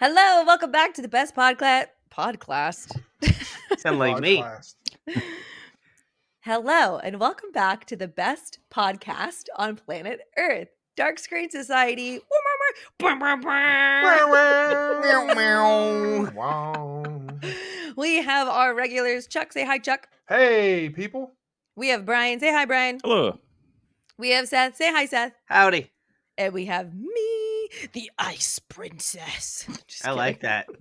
Hello, welcome back to the best podcast. Sound like me. Podcast. Hello, and welcome back to the best podcast on planet Earth, Dark Screen Society. Wow. We have our regulars. Chuck, say hi, Chuck. Hey, people. We have Brian. Say hi, Brian. Hello. We have Seth. Say hi, Seth. Howdy. And we have me, the Ice Princess. Just I like kidding.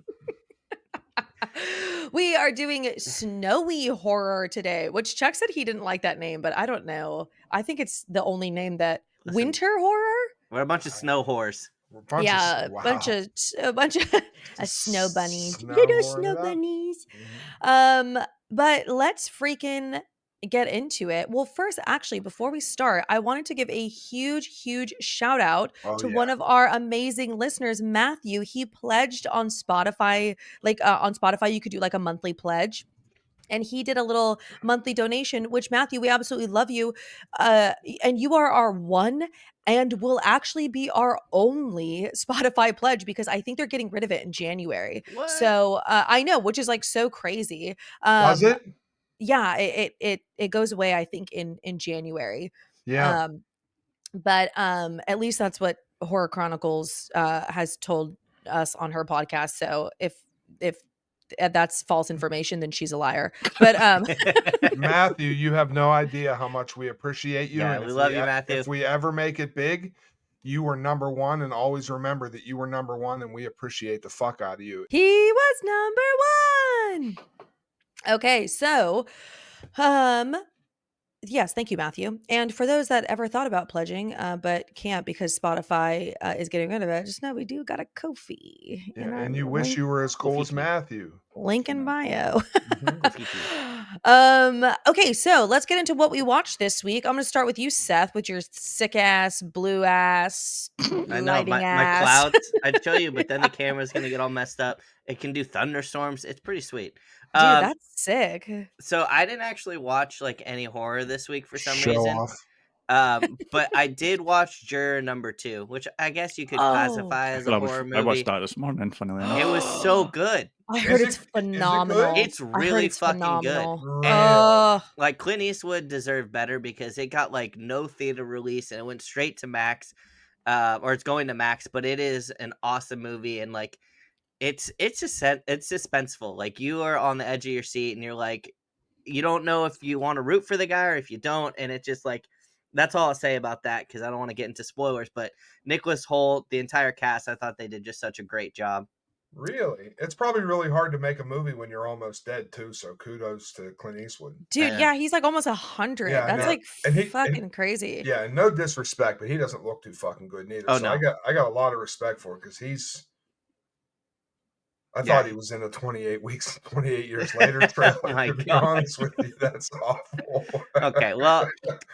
that. We are doing snowy horror today, which Chuck said he didn't like that name, but I don't know. I think it's the only name that Listen, winter horror. We're a bunch of snow whores. A bunch of snow bunnies. Snow bunnies. But let's freaking get into it. Well, first, actually, before we start, I wanted to give a huge shout out to one of our amazing listeners, Matthew. He pledged on Spotify. On Spotify, you could do like a monthly pledge. And he did a little monthly donation, which, Matthew, we absolutely love you. And you are our one and will actually be our only Spotify pledge because I think they're getting rid of it in January. What? So I know, which is like so crazy. Was it? Yeah, it goes away, I think, in January. Yeah. But at least that's what Horror Chronicles has told us on her podcast. So if that's false information, then she's a liar. But Matthew, you have no idea how much we appreciate you. Yeah, and we if love you, Matthew. If we ever make it big, you were number one, and always remember that you were number one, and we appreciate the fuck out of you. He was number one. Okay, so yes, thank you, Matthew. And for those that ever thought about pledging but can't because Spotify is getting rid of it, just know we do got a Ko-fi. Yeah, and you wish you were as cool as Matthew. Link in bio. Mm-hmm. Okay, so let's get into what we watched this week. I'm going to start with you, Seth, with your sick ass, blue ass, I know, my clouds. I'd show you, but then the camera's going to get all messed up. It can do thunderstorms. It's pretty sweet. Dude, that's sick. So I didn't actually watch like any horror this week for some Show reason. off. But I did watch Juror number 2, which I guess you could classify as a horror movie. I watched that this morning, funnily enough. It was so good. I heard it's phenomenal. It's really fucking good. Really? Like Clint Eastwood deserved better because it got like no theater release and it went straight to Max, or it's going to Max. But it is an awesome movie and like it's suspenseful. Like you are on the edge of your seat and you're like, you don't know if you want to root for the guy or if you don't, and it's just like. That's all I'll say about that because I don't want to get into spoilers. But Nicholas Hoult, the entire cast, I thought they did just such a great job. Really? It's probably really hard to make a movie when you're almost dead, too. So kudos to Clint Eastwood. Dude, yeah, he's like almost 100. Yeah, that's like fucking crazy. Yeah, no disrespect, but he doesn't look too fucking good neither. Oh, so no. I got a lot of respect for it because he's. I thought he was in a 28 years later trailer. To be honest with you, that's awful. Okay, well,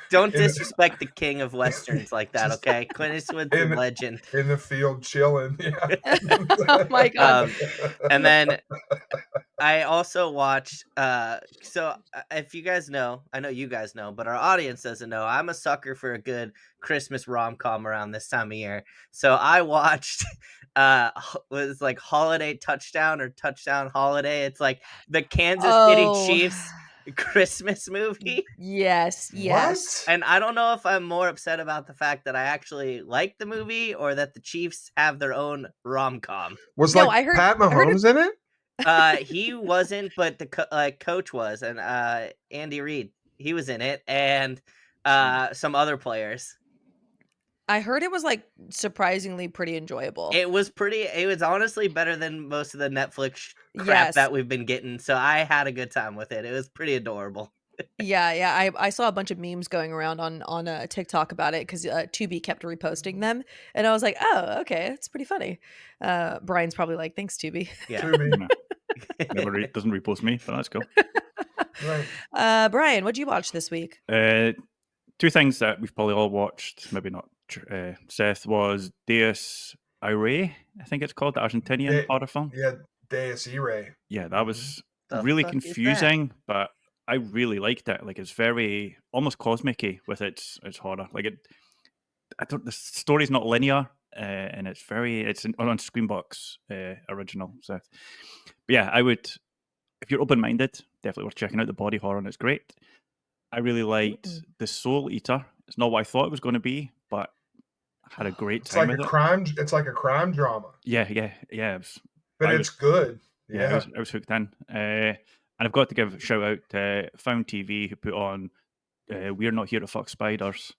don't disrespect the king of westerns like that. Okay, Clint Eastwood's a legend. In the field chilling. Yeah. Oh my god. And then I also watched. So if you guys know, I know you guys know, but our audience doesn't know. I'm a sucker for a good Christmas rom-com around this time of year. So I watched. Was like Holiday Touchdown or Touchdown Holiday. It's like the Kansas City Chiefs Christmas movie. Yes. What? And I don't know if I'm more upset about the fact that I actually like the movie or that the Chiefs have their own rom-com. Was Pat Mahomes in it? He wasn't, but the coach was, and Andy Reid, he was in it, and some other players. I heard it was like surprisingly pretty enjoyable. It was honestly better than most of the Netflix crap that we've been getting. So I had a good time with it. It was pretty adorable. Yeah. I saw a bunch of memes going around on TikTok about it because Tubi kept reposting them, and I was like, oh, okay, it's pretty funny. Brian's probably like, thanks, Tubi. Yeah, Tubi. Never doesn't repost me, but that's cool. Right. Brian, what'd you watch this week? Two things that we've probably all watched, maybe not. Seth was Deus Irae, I think it's called, the Argentinian horror film. Yeah, Deus Irae. Yeah, that was really confusing, but I really liked it. Like it's very almost cosmic-y with its horror. Like the story's not linear, and it's on Screenbox original. So, but yeah, I would, if you're open minded, definitely worth checking out the body horror, and it's great. I really liked The Soul Eater. It's not what I thought it was going to be, but I had a great It's time like with a it. crime. It's like a crime drama. Yeah. But it's good. Yeah. I was hooked in. And I've got to give a shout out to Found TV, who put on We're Not Here to Fuck Spiders,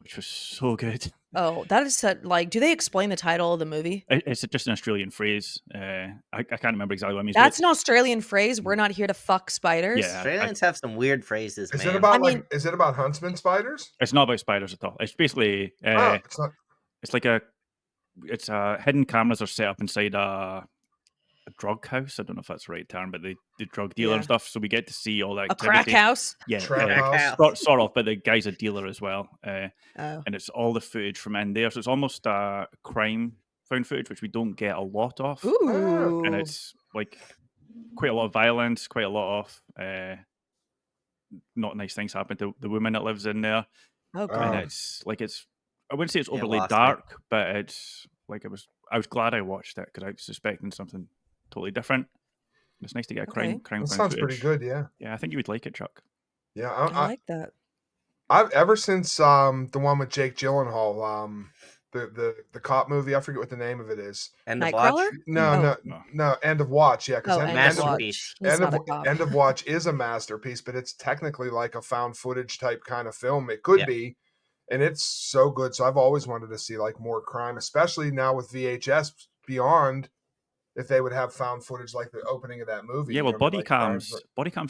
which was so good. Oh, that is like, do they explain the title of the movie? It's just an Australian phrase. I can't remember exactly what it means. That's an Australian phrase. We're not here to fuck spiders. Yeah, Australians have some weird phrases, Is man. it about is it about huntsman spiders? It's not about spiders at all. It's basically It's not. it's like hidden cameras are set up inside a drug house. I don't know if that's the right term, but the drug dealer and stuff. So we get to see all that A activity. crack house? Yeah, Trap house. sort of, but the guy's a dealer as well. And it's all the footage from in there. So it's almost crime found footage, which we don't get a lot of. Ooh. And it's like quite a lot of violence, quite a lot of not nice things happen to the woman that lives in there. Oh, God. And it's I wouldn't say it's overly lost dark, but it's like I was glad I watched it because I was suspecting something totally different. It's nice to get a crime That footage. sounds pretty good. Yeah. Yeah, I think you would like it, Chuck. Yeah. I like that. I've ever since the one with Jake Gyllenhaal, the cop movie. I forget what the name of it is. End of Watch. Nightcrawler? No. End of Watch. Yeah, because Masterpiece. End of Watch is a masterpiece, but it's technically like a found footage type kind of film. It could be, and it's so good. So I've always wanted to see like more crime, especially now with VHS Beyond. If they would have found footage like the opening of that movie. Yeah, well, body cams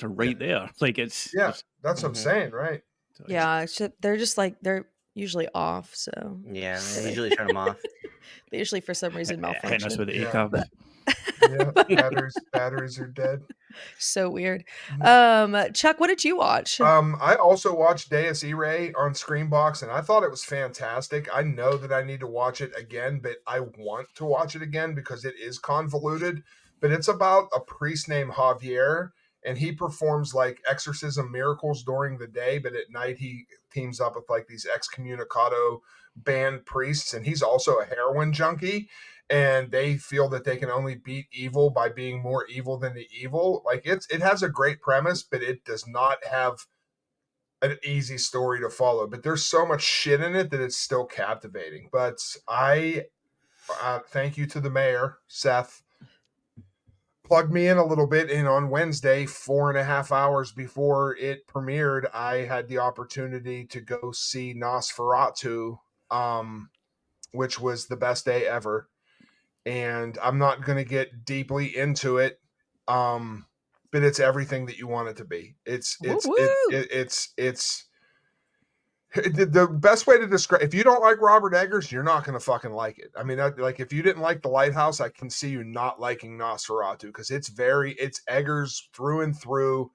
are right there. Like it's that's what I'm saying, right? Yeah, they're just like they're usually off. So yeah, they usually turn them off. They usually, for some reason, malfunction. Hitting us with the ACAB. Yeah, batteries are dead. So weird. Chuck, what did you watch? I also watched Deus Irae on Screenbox, and I thought it was fantastic. I know that I need to watch it again, but I want to watch it again because it is convoluted. But it's about a priest named Javier, and he performs like exorcism miracles during the day, but at night he teams up with like these excommunicado banned priests, and he's also a heroin junkie. And they feel that they can only beat evil by being more evil than the evil. Like it has a great premise, but it does not have an easy story to follow. But there's so much shit in it that it's still captivating. But I thank you to the mayor, Seth, plugged me in a little bit. And on Wednesday, 4.5 hours before it premiered, I had the opportunity to go see Nosferatu, which was the best day ever. And I'm not going to get deeply into it, but it's everything that you want it to be. It's the best way to describe. If you don't like Robert Eggers, you're not going to fucking like it. I mean, like if you didn't like The Lighthouse, I can see you not liking Nosferatu because it's Eggers through and through,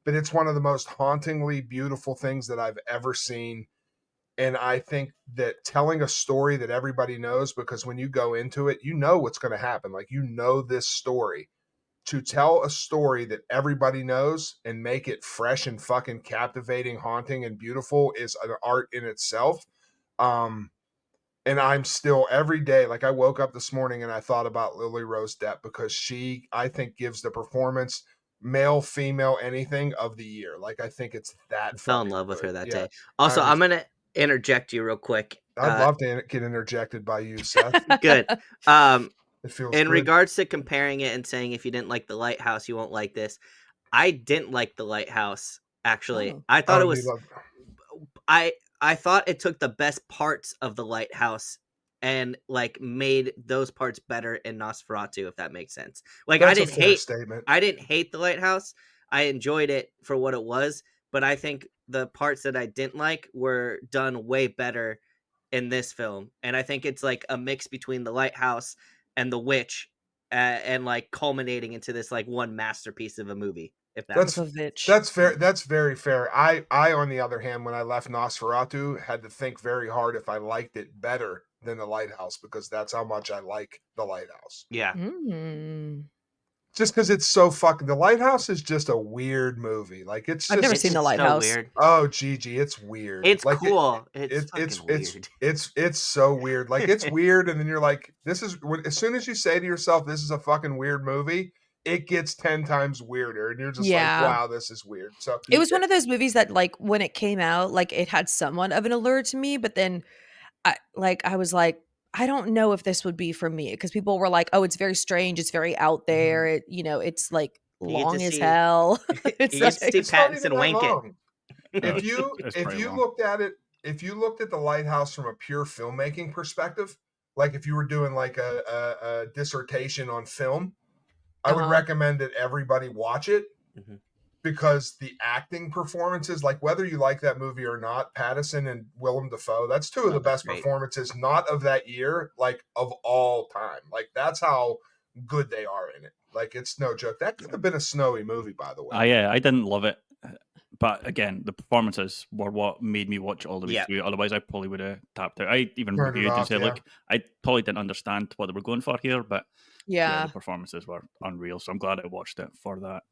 but it's one of the most hauntingly beautiful things that I've ever seen. And I think that telling a story that everybody knows, because when you go into it, you know what's going to happen. Like, you know this story. To tell a story that everybody knows and make it fresh and fucking captivating, haunting, and beautiful is an art in itself. And I'm still every day, like I woke up this morning and I thought about Lily Rose Depp because she, I think, gives the performance, male, female, anything, of the year. Like, I think it's that. I fell in love with her that day. Also, I'm going to interject you real quick. I'd love to get interjected by you, Seth. Good. It feels in good. regards to comparing it and saying if you didn't like The Lighthouse, you won't like this. I didn't like The Lighthouse, actually. I thought it was I thought it took the best parts of The Lighthouse and like made those parts better in Nosferatu, if that makes sense. Like, that's I didn't hate The Lighthouse. I enjoyed it for what it was, but I think the parts that I didn't like were done way better in this film. And I think it's like a mix between The Lighthouse and The Witch, and like culminating into this like one masterpiece of a movie. If that's fair. That's very fair. I on the other hand, when I left Nosferatu, had to think very hard if I liked it better than The Lighthouse, because that's how much I like The Lighthouse. Yeah. just because it's so fucking. The Lighthouse is just a weird movie. Like it's I've never just. It's seen The so Lighthouse. weird. Oh, Gigi, it's weird. It's Like cool. It's it fucking weird. it's so weird. Like it's weird, and then you're like, this is as soon as you say to yourself, this is a fucking weird movie, it gets 10 times weirder, and you're just like, Yeah. wow, this is weird. So It was one of those movies that, like, when it came out, like, it had somewhat of an allure to me, but then I was like, I don't know if this would be for me because people were like, "Oh, it's very strange. It's very out there. It, it's like You get to long as see hell." It's you get to like, see it's not even Pattinson that wink it. long. No, it's If pretty you long. looked at it, if you looked at The Lighthouse from a pure filmmaking perspective, like if you were doing like a dissertation on film, I would recommend that everybody watch it Mhm. because the acting performances, like whether you like that movie or not, Pattinson and Willem Dafoe, that's two of Oh, the that's best great. performances, not of that year, like of all time. Like that's how good they are in it. Like it's no joke. That could have been a snowy movie, by the way. I didn't love it, but again, the performances were what made me watch it all the way Yeah. through. Otherwise, I probably would have tapped out. I even Turned it reviewed and off, said, yeah. "Look, I probably didn't understand what they were going for here, but yeah. the performances were unreal." So I'm glad I watched it for that.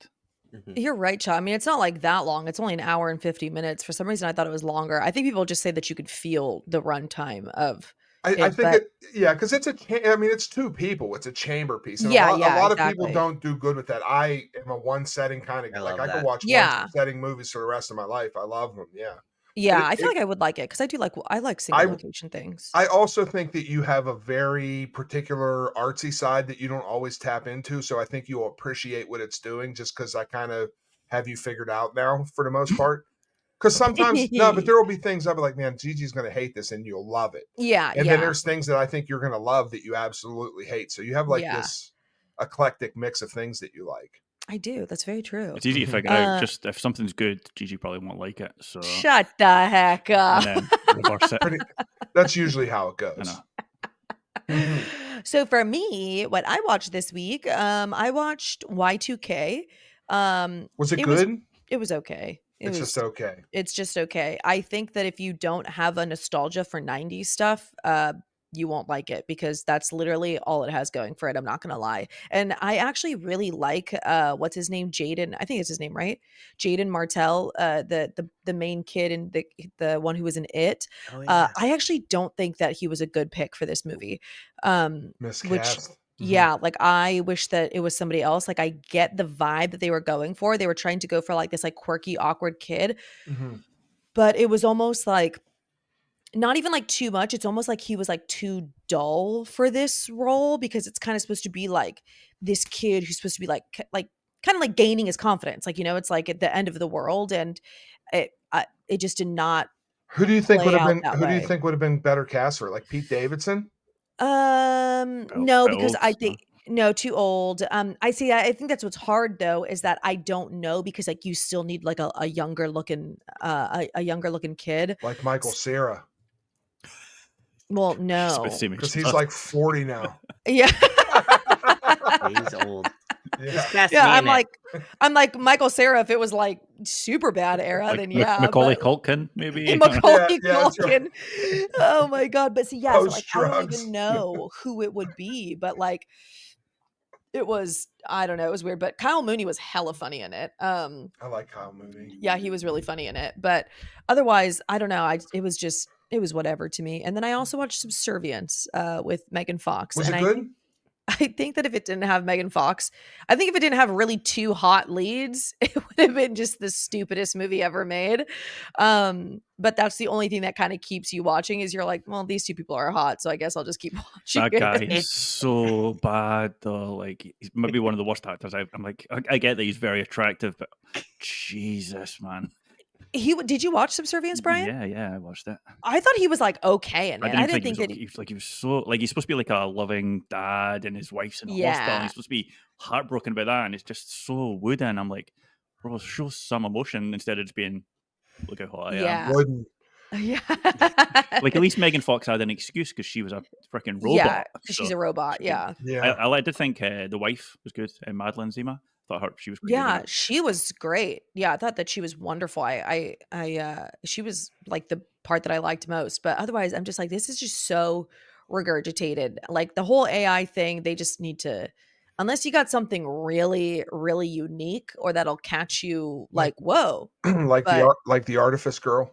Mhm. You're right, Cha. I mean, it's not like that long. It's only an hour and 50 minutes. For some reason, I thought it was longer. I think people just say that you could feel the runtime of I it, think but yeah, because I mean, it's two people. It's a chamber piece, and a yeah, lot of people exactly. don't do good with that. I am a one setting kind of I like love I could that. watch one Yeah. setting movies for the rest of my life. I love them. Yeah, Yeah, I feel it like I would like it because I like single location things. I also think that you have a very particular artsy side that you don't always tap into. So I think you'll appreciate what it's doing just because I kind of have you figured out now for the most part. Because sometimes, no, but there will be things I'll be like, man, Gigi's going to hate this and you'll love it. Yeah, And then yeah, there's things that I think you're going to love that you absolutely hate. So you have like yeah. this eclectic mix of things that you like. I do. That's very true. It's easy to Mhm. figure out. Just if something's good, Gigi probably won't like it. So Shut the heck and up. then reverse it. That's usually how it I know. goes. Mhm. So for me, what I watched this week, I watched Y2K. Was it It was good? it was okay. It's just okay. It's just okay. I think that if you don't have a nostalgia for 90s stuff, you won't like it because that's literally all it has going for it. I'm not gonna lie. And I actually really like what's his name? Jaden. I think it's his name, right? Jaden Martell, the main kid and the one who was in it. Oh yeah. I actually don't think that he was a good pick for this movie. Which Miscast. yeah, like I wish that it was somebody else. Like I get the vibe that they were going for. They were trying to go for like this like quirky, awkward kid, Mhm. but it was almost like not even like too much. It's almost like he was like too dull for this role because it's kind of supposed to be like this kid who's supposed to be like kind of like gaining his confidence. Like, it's like at the end of the world and it just did not Who do you think would play have out been? that Who do you way. think would have been better cast for? Like Pete Davidson? No, Bit because old. I No. think no, too old. I think that's what's hard though is that I don't know because like you still need like a younger looking a younger looking kid. Like Michael S- Cera? Well, She's about the no. same age Because as he's us. like 40 now. Yeah. He's old. Yeah. Cast Yeah, me in it. I'm like Michael Cera if it was like super bad era, Like then yeah, Macaulay but Culkin, maybe. Yeah, Macaulay yeah, that's right. Culkin. Oh my god, but see, yeah, so like Post I don't drugs. even know who it would be, but like it was I don't know, it was weird, but Kyle Mooney was hella funny in it. I like Kyle Mooney. Yeah, he was really funny in it, but otherwise, I don't know, it was whatever to me. And then I also watched Subservience with Megan Fox, Was and it good? I think that if it didn't have Megan Fox, I think if it didn't have really two hot leads, it would have been just the stupidest movie ever made. But that's the only thing that kind of keeps you watching is you're like, well, these two people are hot, so I guess I'll just keep watching That it. guy is It's so bad, though. Like, he's maybe one of the worst actors. I'm like, I get that he's very attractive, but Jesus, man. Did you watch Subservience, Brian? Yeah, I watched it. I thought he was like okay in I it. didn't I even didn't think he think was that okay. He was so like he's supposed to be like a loving dad, and his wife's in the hospital, and yeah. he's supposed to be heartbroken about that, and it's just so wooden. I'm like, bro, show some emotion instead of just being, look how hot I am. Yeah. Wouldn't. Yeah. Like at least Megan Fox had an excuse because she was a freaking Yeah, robot. because So she's a robot. she could. Yeah. Yeah. I did think the wife was good, Madeline Zima. Thought she was quite good in Yeah, it. she was great. Yeah, I thought that she was wonderful. She was like the part that I liked most. But otherwise, I'm just like, this is just so regurgitated. Like the whole AI thing, they just need to unless you got something really, really unique or that'll catch you like, whoa. like But the Artifice Girl.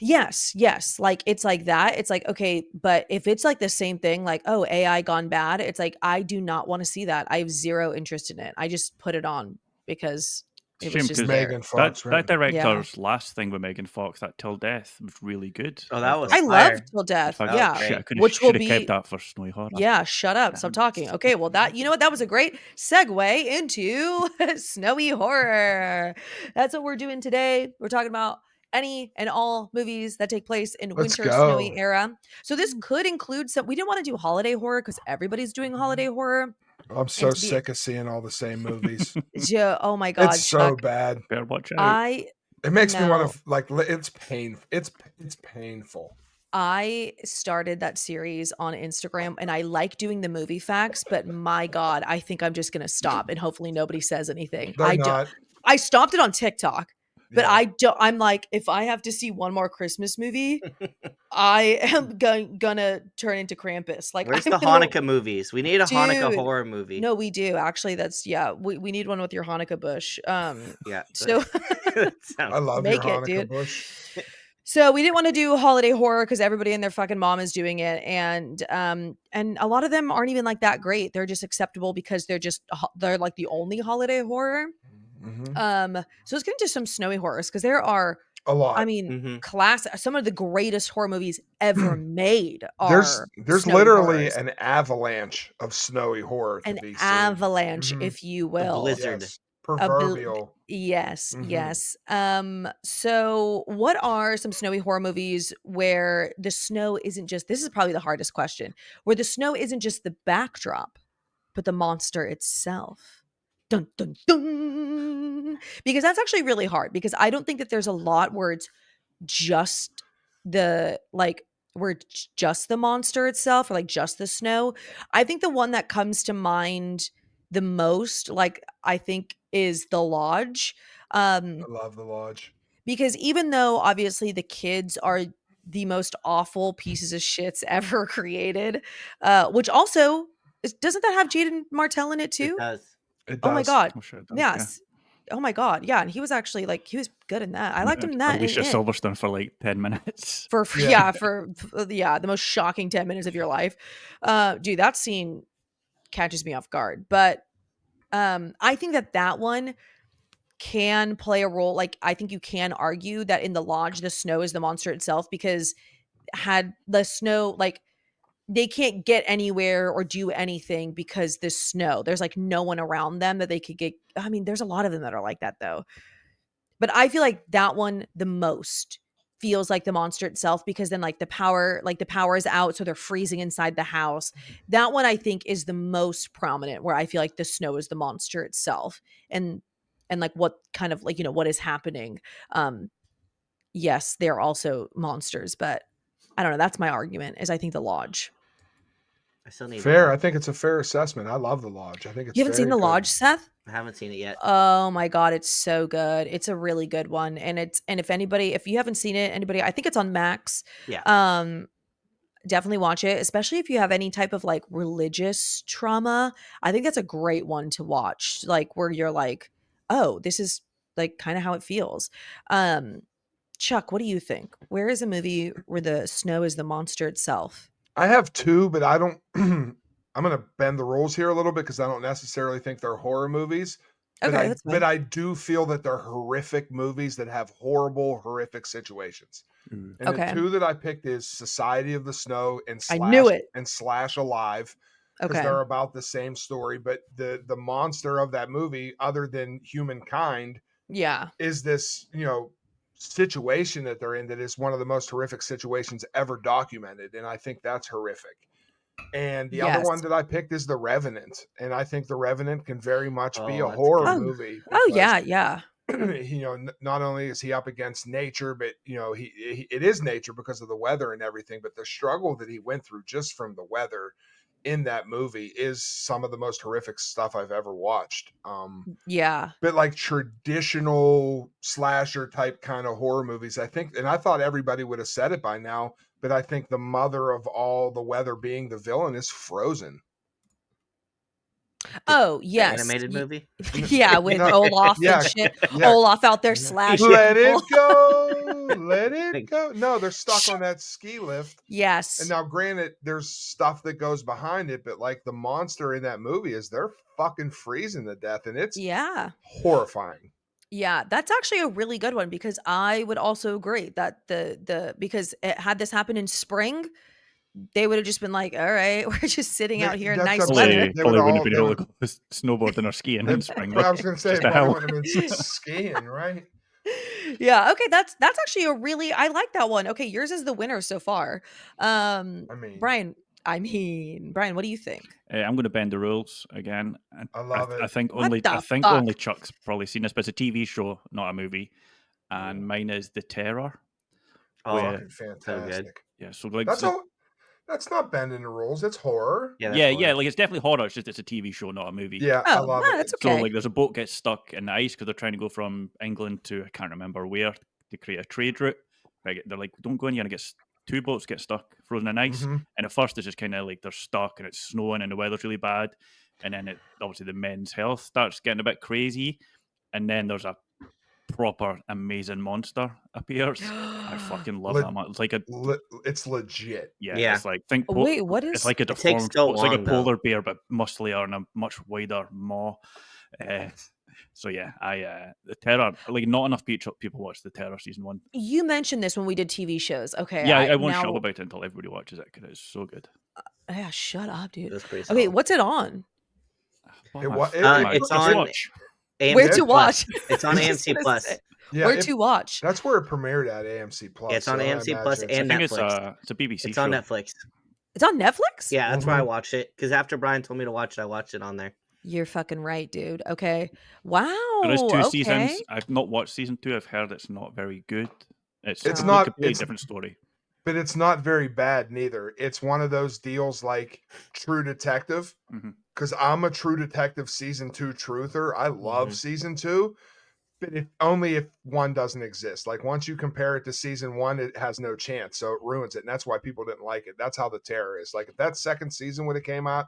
yes. Like it's like that. It's like, okay, but if it's like the same thing, like, oh, AI gone bad, it's like I do not want to see that. I have zero interest in it. I just put it on because it was Shame just because there. Megan Fox, right? that Yeah. director's last thing with Megan Fox, that Till Death, was really good. Oh, that was I love fire. Till In Death. fact, That was Yeah. shit, great. I Which will should have kept be that for Snowy Horror. yeah, shut up. Stop Damn. talking. Okay, well you know what? That was a great segue into snowy horror. That's what we're doing today. We're talking about any and all movies that take place in Let's winter snowy go. era. So this could include some we didn't want to do holiday horror because everybody's doing holiday horror. I'm And so to be sick of seeing all the same movies. yeah, oh my It's god, so Chuck. bad. Better watch out. I It makes me want no. to like. It's painful. It's painful. I started that series on Instagram and I like doing the movie facts, but my God, I think I'm just going to stop and hopefully nobody says anything. They're not. I stopped it on TikTok, but Yeah. I'm like, if I have to see one more Christmas movie, I am gonna turn into Krampus. Like Where's I'm the gonna, Hanukkah movies? We need a Hanukkah dude. horror movie. No, we do actually. That's yeah. We need one with your Hanukkah bush. Yeah. So That I sounds love your make it, Hanukkah dude. bush. So we didn't want to do holiday horror because everybody and their fucking mom is doing it, and a lot of them aren't even like that great. They're just acceptable because they're like the only holiday horror. Hmm. So let's get into some snowy horrors because there are, A I lot. mean, Mhm. some of the greatest horror movies ever made There's are snowy literally horrors. an avalanche of snowy horror to An be seen. avalanche, Mhm. if you A will. blizzard. Yes, A bl- proverbial. yes, Mhm. yes. So what are some snowy horror movies where the snow isn't just this is probably the hardest question, where the snow isn't just the backdrop, but the monster itself? Dun dun dun. Because that's actually really hard because I don't think that there's a lot where it's just the like where it's just the monster itself or like just the snow. I think the one that comes to mind the most like I think is The Lodge. I love the lodge. Because even though obviously the kids are the most awful pieces of shits ever created, which also doesn't that have Jaden Martell in it It too? does. It Oh my does. god. Oh, sure it does, yeah. Yes. Oh my god. Yeah, and he was actually like he was good in that. I liked him in that in Alicia it. Silverstone for like 10 minutes. For Yeah. yeah, the most shocking 10 minutes of your life. Dude, that scene catches me off guard. But I think that one can play a role. Like I think you can argue that in The Lodge the snow is the monster itself because had the snow like they can't get anywhere or do anything because the snow. There's like no one around them that they could get. I mean, there's a lot of them that are like that though. But I feel like that one the most feels like the monster itself because then like the power is out so they're freezing inside the house. That one I think is the most prominent where I feel like the snow is the monster itself and like what kind of like what is happening. Yes, they're also monsters, but I don't know, that's my argument is I think The Lodge. I still need to Fair. watch. I think it's a fair assessment. I love the lodge. I think it's You haven't seen very The good. Lodge, Seth? I haven't seen it yet. Oh my god, it's so good. It's a really good one. And if you haven't seen it, anybody, I think it's on Max. Yeah. Definitely watch it, especially if you have any type of like religious trauma. I think that's a great one to watch. Like where you're like, "Oh, this is like kind of how it feels." Chuck, what do you think? Where is a movie where the snow is the monster itself? I have two, but I don't. I'm going to bend the rules here a little bit because I don't necessarily think they're horror movies. But Okay, that's fine. I do feel that they're horrific movies that have horrific situations. Ooh. And Okay. the two that I picked is Society of the Snow and I knew it. Slash Alive because Okay. they're about the same story. But the monster of that movie, other than humankind, Yeah. is this situation that they're in that is one of the most horrific situations ever documented, and I think that's horrific. And the other Yes. one that I picked is The Revenant, and I think The Revenant can very much be a that's horror good. movie. Oh because, yeah. not only is he up against nature, but he it is nature because of the weather and everything. But the struggle that he went through just from the weather in that movie is some of the most horrific stuff I've ever watched. Yeah. But like traditional slasher type kind of horror movies, I think, and I thought everybody would have said it by now, but I think the mother of all the weather being the villain is Frozen. Oh, The yes. animated movie. Yeah, with No, Olaf and yeah, shit. yeah. Olaf out there slashing Let people. it go, let it Like, go. No, they're stuck on that ski lift. And Yes. now, granted, there's stuff that goes behind it, but like the monster in that movie is they're fucking freezing to death, and it's Yeah. horrifying. Yeah, that's actually a really good one because I would also agree that because had this happened in spring, they would have just been like, "All right, we're just sitting out here in That's nice what I'm saying. weather." They would Probably wouldn't have all, been they able would, to go snowboarding or skiing in spring. I Like, was going to say, just a probably hill. wouldn't have been skiing, right? Yeah, okay, that's actually a really I like that one. Okay, yours is the winner so far. I mean, Brian, what do you think? I'm going to bend the rules again. And I love I it. think What only the fuck? Chuck's probably seen this, but it's a TV show, not a movie. And Ooh, mine is The Terror. oh, Where fucking so good. fantastic. yeah, so like That's all. That's not bending the rules. It's horror. Yeah, that's yeah, horror. like it's definitely horror. It's just it's a TV show, not a movie. Yeah, I Oh, love no, it. that's So okay. like there's a boat gets stuck in the ice because they're trying to go from England to I can't remember where to create a trade route. Right, they're like, don't go in, you're gonna get two boats get stuck frozen in ice. hmm And at first it's just kind of like they're stuck and it's snowing and the weather's really bad. And then it obviously the men's health starts getting a bit crazy. And then there's a proper amazing monster appears. I fucking love Le- that man. It's like a it's legit. Yeah. it's like think Wait, what it's is like a It takes deformed so it's like a long, though. polar bear but musclier and a much wider maw. Uh, so yeah, the Terror, like not enough people watch the Terror season 1. you mentioned this when we did TV shows. Okay, Yeah, I I won't shut up now about it until everybody watches it because it's so good. yeah, shut up, It dude. was pretty Okay, solid. what's it on? What It am I, wa- what am I It's supposed to on watch? Where AMC to Plus. watch? It's on I was just AMC gonna Plus. say, Yeah, where to watch? that's where it premiered at AMC Plus. Yeah, it's on so I AMC Plus imagine it's- I and think Netflix. it's a BBC It's show. on Netflix. It's on Netflix? Yeah, that's where I Mhm. watched it. Because after Brian told me to watch it, I watched it on there. You're fucking right, dude. Okay. Wow. There is 2 Okay. seasons. I've not watched season 2. I've heard it's not very good. It's It's a not- completely it's- different story. but it's not very bad neither. It's one of those deals like True Detective, Mhm. because I'm a True Detective season 2 truther. I love Mhm. season 2, but only if one doesn't exist. Like once you compare it to season 1, it has no chance, so it ruins it, and that's why people didn't like it. That's how the Terror is. Like if that second season would have came out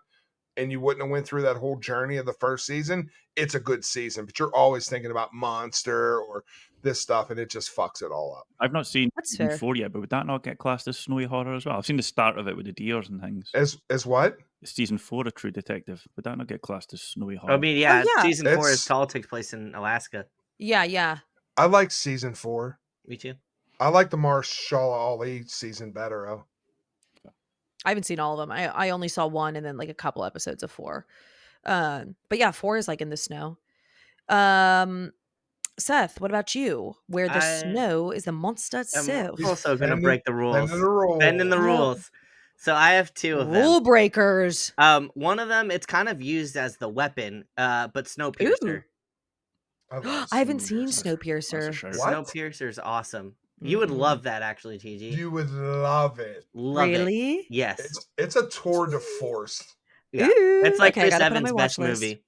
and you wouldn't have went through that whole journey of the first season, it's a good season. But you're always thinking about monster or this stuff, and it just fucks it all up. I've not seen That's season fair. 4 yet, but would that not get classed as snowy horror as well? I've seen the start of it with the deers and things. As what? Season 4 of True Detective. Would that not get classed as snowy horror? I mean, yeah, yeah. season 4 It's- all takes place in Alaska. Yeah. I like season 4. Me too. I like the Marshala Ali season better. Oh, I haven't seen all of them. I only saw one and then like a couple episodes of 4. But yeah, 4 is like in the snow. Seth, what about you? Where the snow is the monster I'm itself. also going to Bending- break the rules. bending the rules. Bending the Oh. rules. So I have 2 of them. Rule breakers. One of them, it's kind of used as the weapon, but Snowpiercer. love I haven't seen Snowpiercer. That's a Snowpiercer. shout. What? Snowpiercer's awesome. You would Mhm. love that, actually, TG. You would love it. Love it. Really? Yes. It's a tour de force. Yeah. Ooh, It's like okay, I Chris gotta put it on my Evans' watch best list. movie.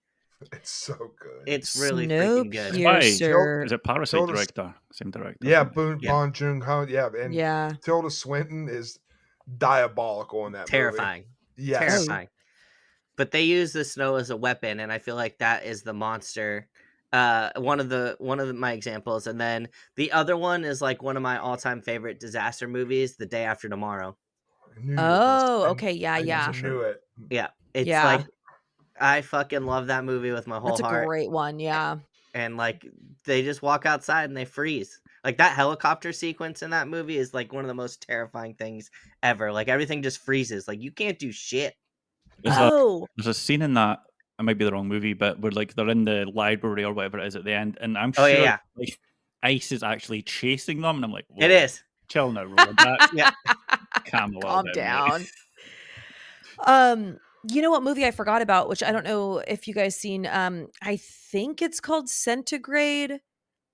It's so good. It's really freaking good. Snowpiercer. Is it Parasite Tilda- director? Same director. Yeah, isn't it? Yeah. Bon Joon-ho. Yeah, and Yeah. Tilda Swinton is diabolical in that Terrifying. movie. Yes. Terrifying. But they use the snow as a weapon, and I feel like that is the monster. One of my examples, and then the other one is like one of my all-time favorite disaster movies, The Day After Tomorrow. I knew you were gonna Oh, say- okay. Yeah. I Yeah. knew it. Yeah, it's Yeah. like I fucking love that movie with my whole That's a heart. great one. Yeah. And like they just walk outside and they freeze. Like that helicopter sequence in that movie is like one of the most terrifying things ever. Like everything just freezes. Like you can't do shit. Oh. There's a scene in that. It might be the wrong movie, but where like they're in the library or whatever it is at the end, and I'm Oh, sure yeah. like ice is actually chasing them, and I'm like, It "Whoa, is. chill now, Roland. That Yeah. calm a little Calm bit, mate." down. You know what movie I forgot about, which I don't know if you guys seen. I think it's called Centigrade,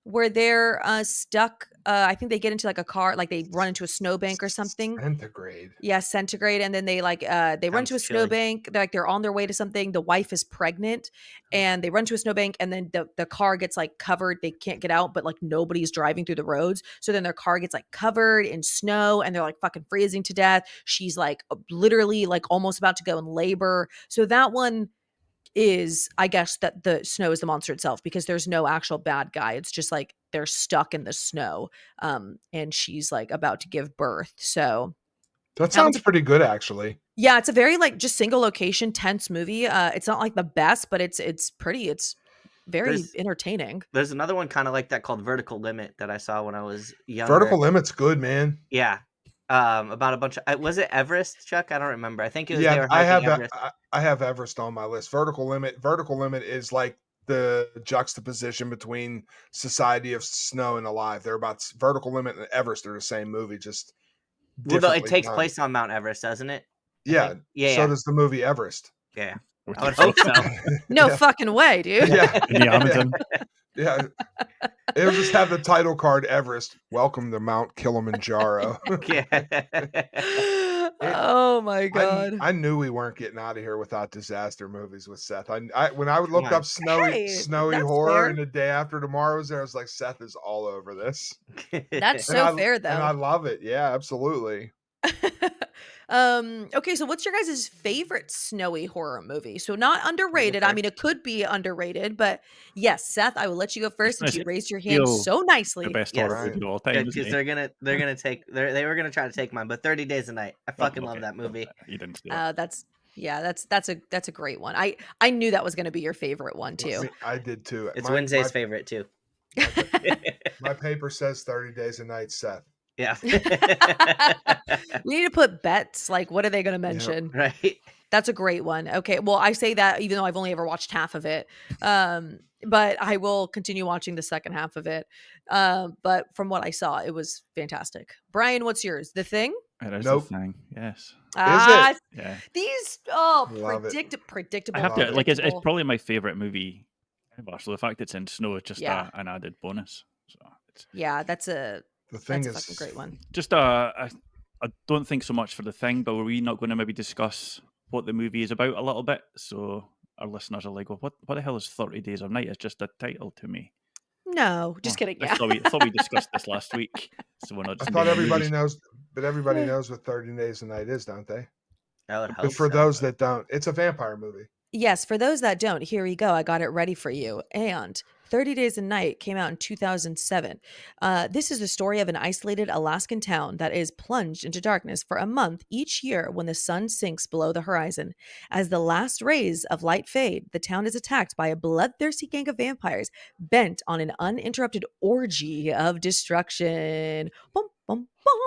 where they're stuck. I think they get into like a car, like they run into a snowbank or something. Centigrade. Yeah, Centigrade, and then they like they run Sounds to a chilly. snowbank. They're like they're on their way to something. The wife is pregnant, and they run to a snowbank, and then the car gets like covered. They can't get out, but like nobody's driving through the roads. So then their car gets like covered in snow, and they're like fucking freezing to death. She's like literally like almost about to go in labor. So that one, is, I guess, that the snow is the monster itself, because there's no actual bad guy. It's just like they're stuck in the snow, and she's like about to give birth. So That that one's sounds pretty good, actually. yeah, it's a very like just single location tense movie. It's not like the best, but it's very There's entertaining. there's another one kind of like that called Vertical Limit that I saw when I was younger. Vertical Limit's good, man. Yeah. About a bunch of was it Everest, Chuck? I don't remember. I think it was they Yeah, were hiking Everest. I have Everest on my list. Vertical Limit is like the juxtaposition between Society of Snow and Alive. They're about Vertical Limit and Everest are the same movie, just Well, no, it differently takes done. place on Mount Everest, doesn't it? Yeah. Yeah. So does the movie Everest. Yeah. What I would the hope so. No Yeah. fucking way, dude. Yeah. In the Amazon. Yeah. It'll just have the title card Everest. Welcome to Mount Kilimanjaro. Yeah. Oh my god. I knew we weren't getting out of here without disaster movies with Seth. When I looked on. up snowy Hey, that's horror fair. and The Day After Tomorrow was there, I was like, Seth is all over this. That's And so fair And I though. love it. Yeah, absolutely. Okay, so what's your guys' favorite snowy horror movie? So not underrated. I mean, it could be underrated, but yes, Seth, I will let you go first since you raised your hand so The nicely. best Yes. horror movie of all time, Because isn't they're it? gonna take they were gonna try to take mine, but 30 Days a Night. I fucking love Okay. that movie. You didn't steal it. That's a great one. I knew that was going to be your favorite one too. I did too. It's Wednesday's favorite too. My paper says 30 Days a Night, Seth. Yeah. We need to put bets. Like, what are they going to mention? Right. That's a great one. Okay. Well, I say that even though I've only ever watched half of it. But I will continue watching the second half of it. But from what I saw, it was fantastic. Brian, what's yours? The Thing? It is Nope. The Thing. Yes. Ah, Yeah. these Love it. predictable. I have to like it's predictable. probably my favorite movie ever. So the fact it's in snow is just Yeah. an added bonus. So it's Yeah, that's a The fucking great one. just I don't think so much for The Thing, but were we not going to maybe discuss what the movie is about a little bit? So our listeners are like, well, what the hell is 30 Days of Night? It's just a title to me. No, just Oh, kidding. I Yeah. thought we discussed this last week. So we're not I just thought naming everybody movies. knows, but everybody knows what 30 Days a Night is, don't they? I would hope But for so. those that don't, it's a vampire movie. Yes, for those that don't, here we go. I got it ready for you. And 30 Days a Night came out in 2007. This is the story of an isolated Alaskan town that is plunged into darkness for a month each year when the sun sinks below the horizon. As the last rays of light fade, the town is attacked by a bloodthirsty gang of vampires bent on an uninterrupted orgy of destruction. Bum, bum, bum.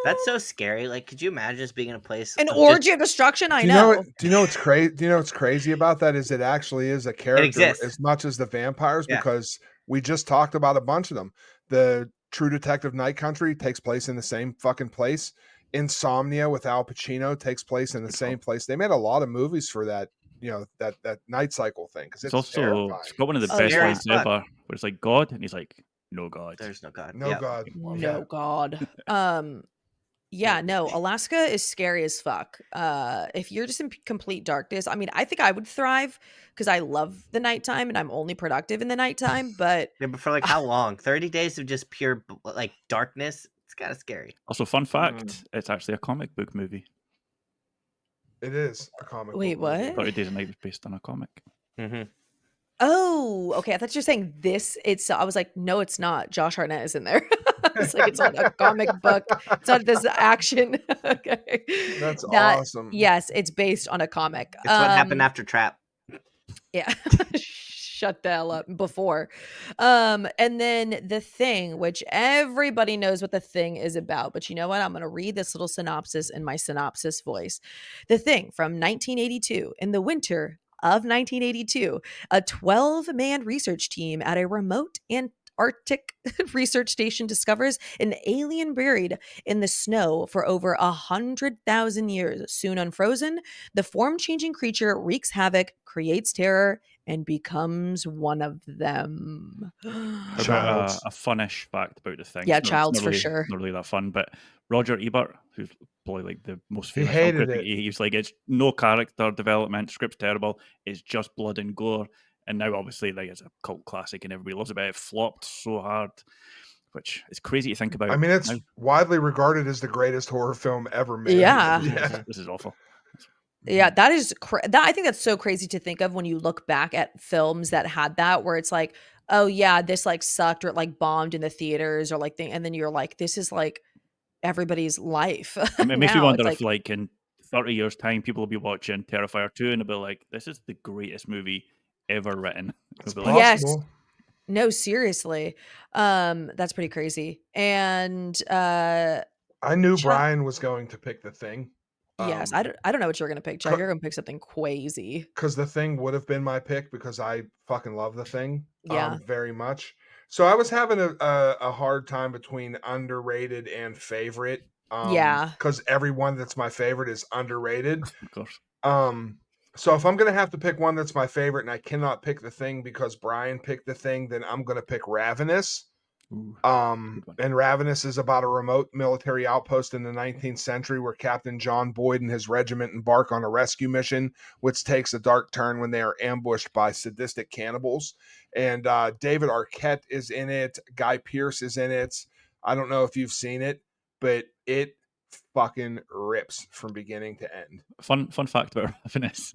That's so scary. Like, could you imagine just being in a place An of orgy of destruction? I Do you know. Do you know what's crazy? Do you know what's crazy about that? Is it actually is a character exists. as much as the vampires, Yeah. because we just talked about a bunch of them. The True Detective Night Country takes place in the same fucking place. Insomnia with Al Pacino takes place in the same place. They made a lot of movies for that, that night cycle thing, because It's it's terrifying. also got one of the Oh, best yeah. lines ever, where it's like God, and he's like, no God. There's no God. No Yep. God. No Yeah. God. Yeah, no, Alaska is scary as fuck. If you're just in complete darkness, I mean, I think I would thrive because I love the nighttime and I'm only productive in the nighttime, but Yeah, but for like how long? 30 days of just pure like darkness. It's kind of scary. Also, fun fact, it's actually a comic book movie. It is a comic. Wait, book movie. what? 30 Days a Night was based on a comic. Mm-hmm. Oh, okay. I thought you were saying this. I was like, no, it's not. Josh Hartnett is in there. It's like it's not a comic book. It's not this action. Okay. That's That- awesome. Yes, it's based on a comic. It's what happened after Trap. Yeah. Shut the hell up before. And then The Thing, which everybody knows what The Thing is about. But you know what? I'm going to read this little synopsis in my synopsis voice. The Thing from 1982. In the winter of 1982, a 12-man research team at a remote Arctic research station discovers an alien buried in the snow for over 100,000 years. Soon unfrozen, the form-changing creature wreaks havoc, creates terror, and becomes one of them. I've got Childs. a funnish fact about The Thing. Yeah, It's not Childs for really- sure. Not really that fun, but Roger Ebert, who's probably like the most He famous film hated critic, it. he was like, it's no character development, script's terrible, it's just blood and gore. And now, obviously, like it's a cult classic and everybody loves it, but it flopped so hard, which is crazy to think about. I mean, it's now. widely regarded as the greatest horror film ever made. Yeah. Yeah. This is awful. Yeah, that is that I think that's so crazy to think of when you look back at films that had that, where it's like, oh yeah, this like sucked or it like bombed in the theaters or like thing, and then you're like, this is like everybody's life I mean, it makes me now. wonder It's if, like, like, in 30 years' time, people will be watching Terrifier 2 and they'll be like, "This is the greatest movie ever written." They'll It's be like, yes, possible. no, seriously, that's pretty crazy. And I knew Chuck, Brian was going to pick The Thing. yes, Um, I don't know what you're gonna pick, Chuck. You're gonna pick something crazy. because The Thing would have been my pick because I fucking love The Thing Yeah, very much. So I was having a hard time between underrated and favorite yeah. because everyone that's my favorite is underrated. of course. Um, so if I'm gonna have to pick one that's my favorite and I cannot pick The Thing because Brian picked The Thing, then I'm gonna pick Ravenous. Ooh, good one. And Ravenous is about a remote military outpost in the 19th century where Captain John Boyd and his regiment embark on a rescue mission, which takes a dark turn when they are ambushed by sadistic cannibals. And David Arquette is in it. Guy Pearce is in it. I don't know if you've seen it, but it fucking rips from beginning to end. Fun fact about Ravenous.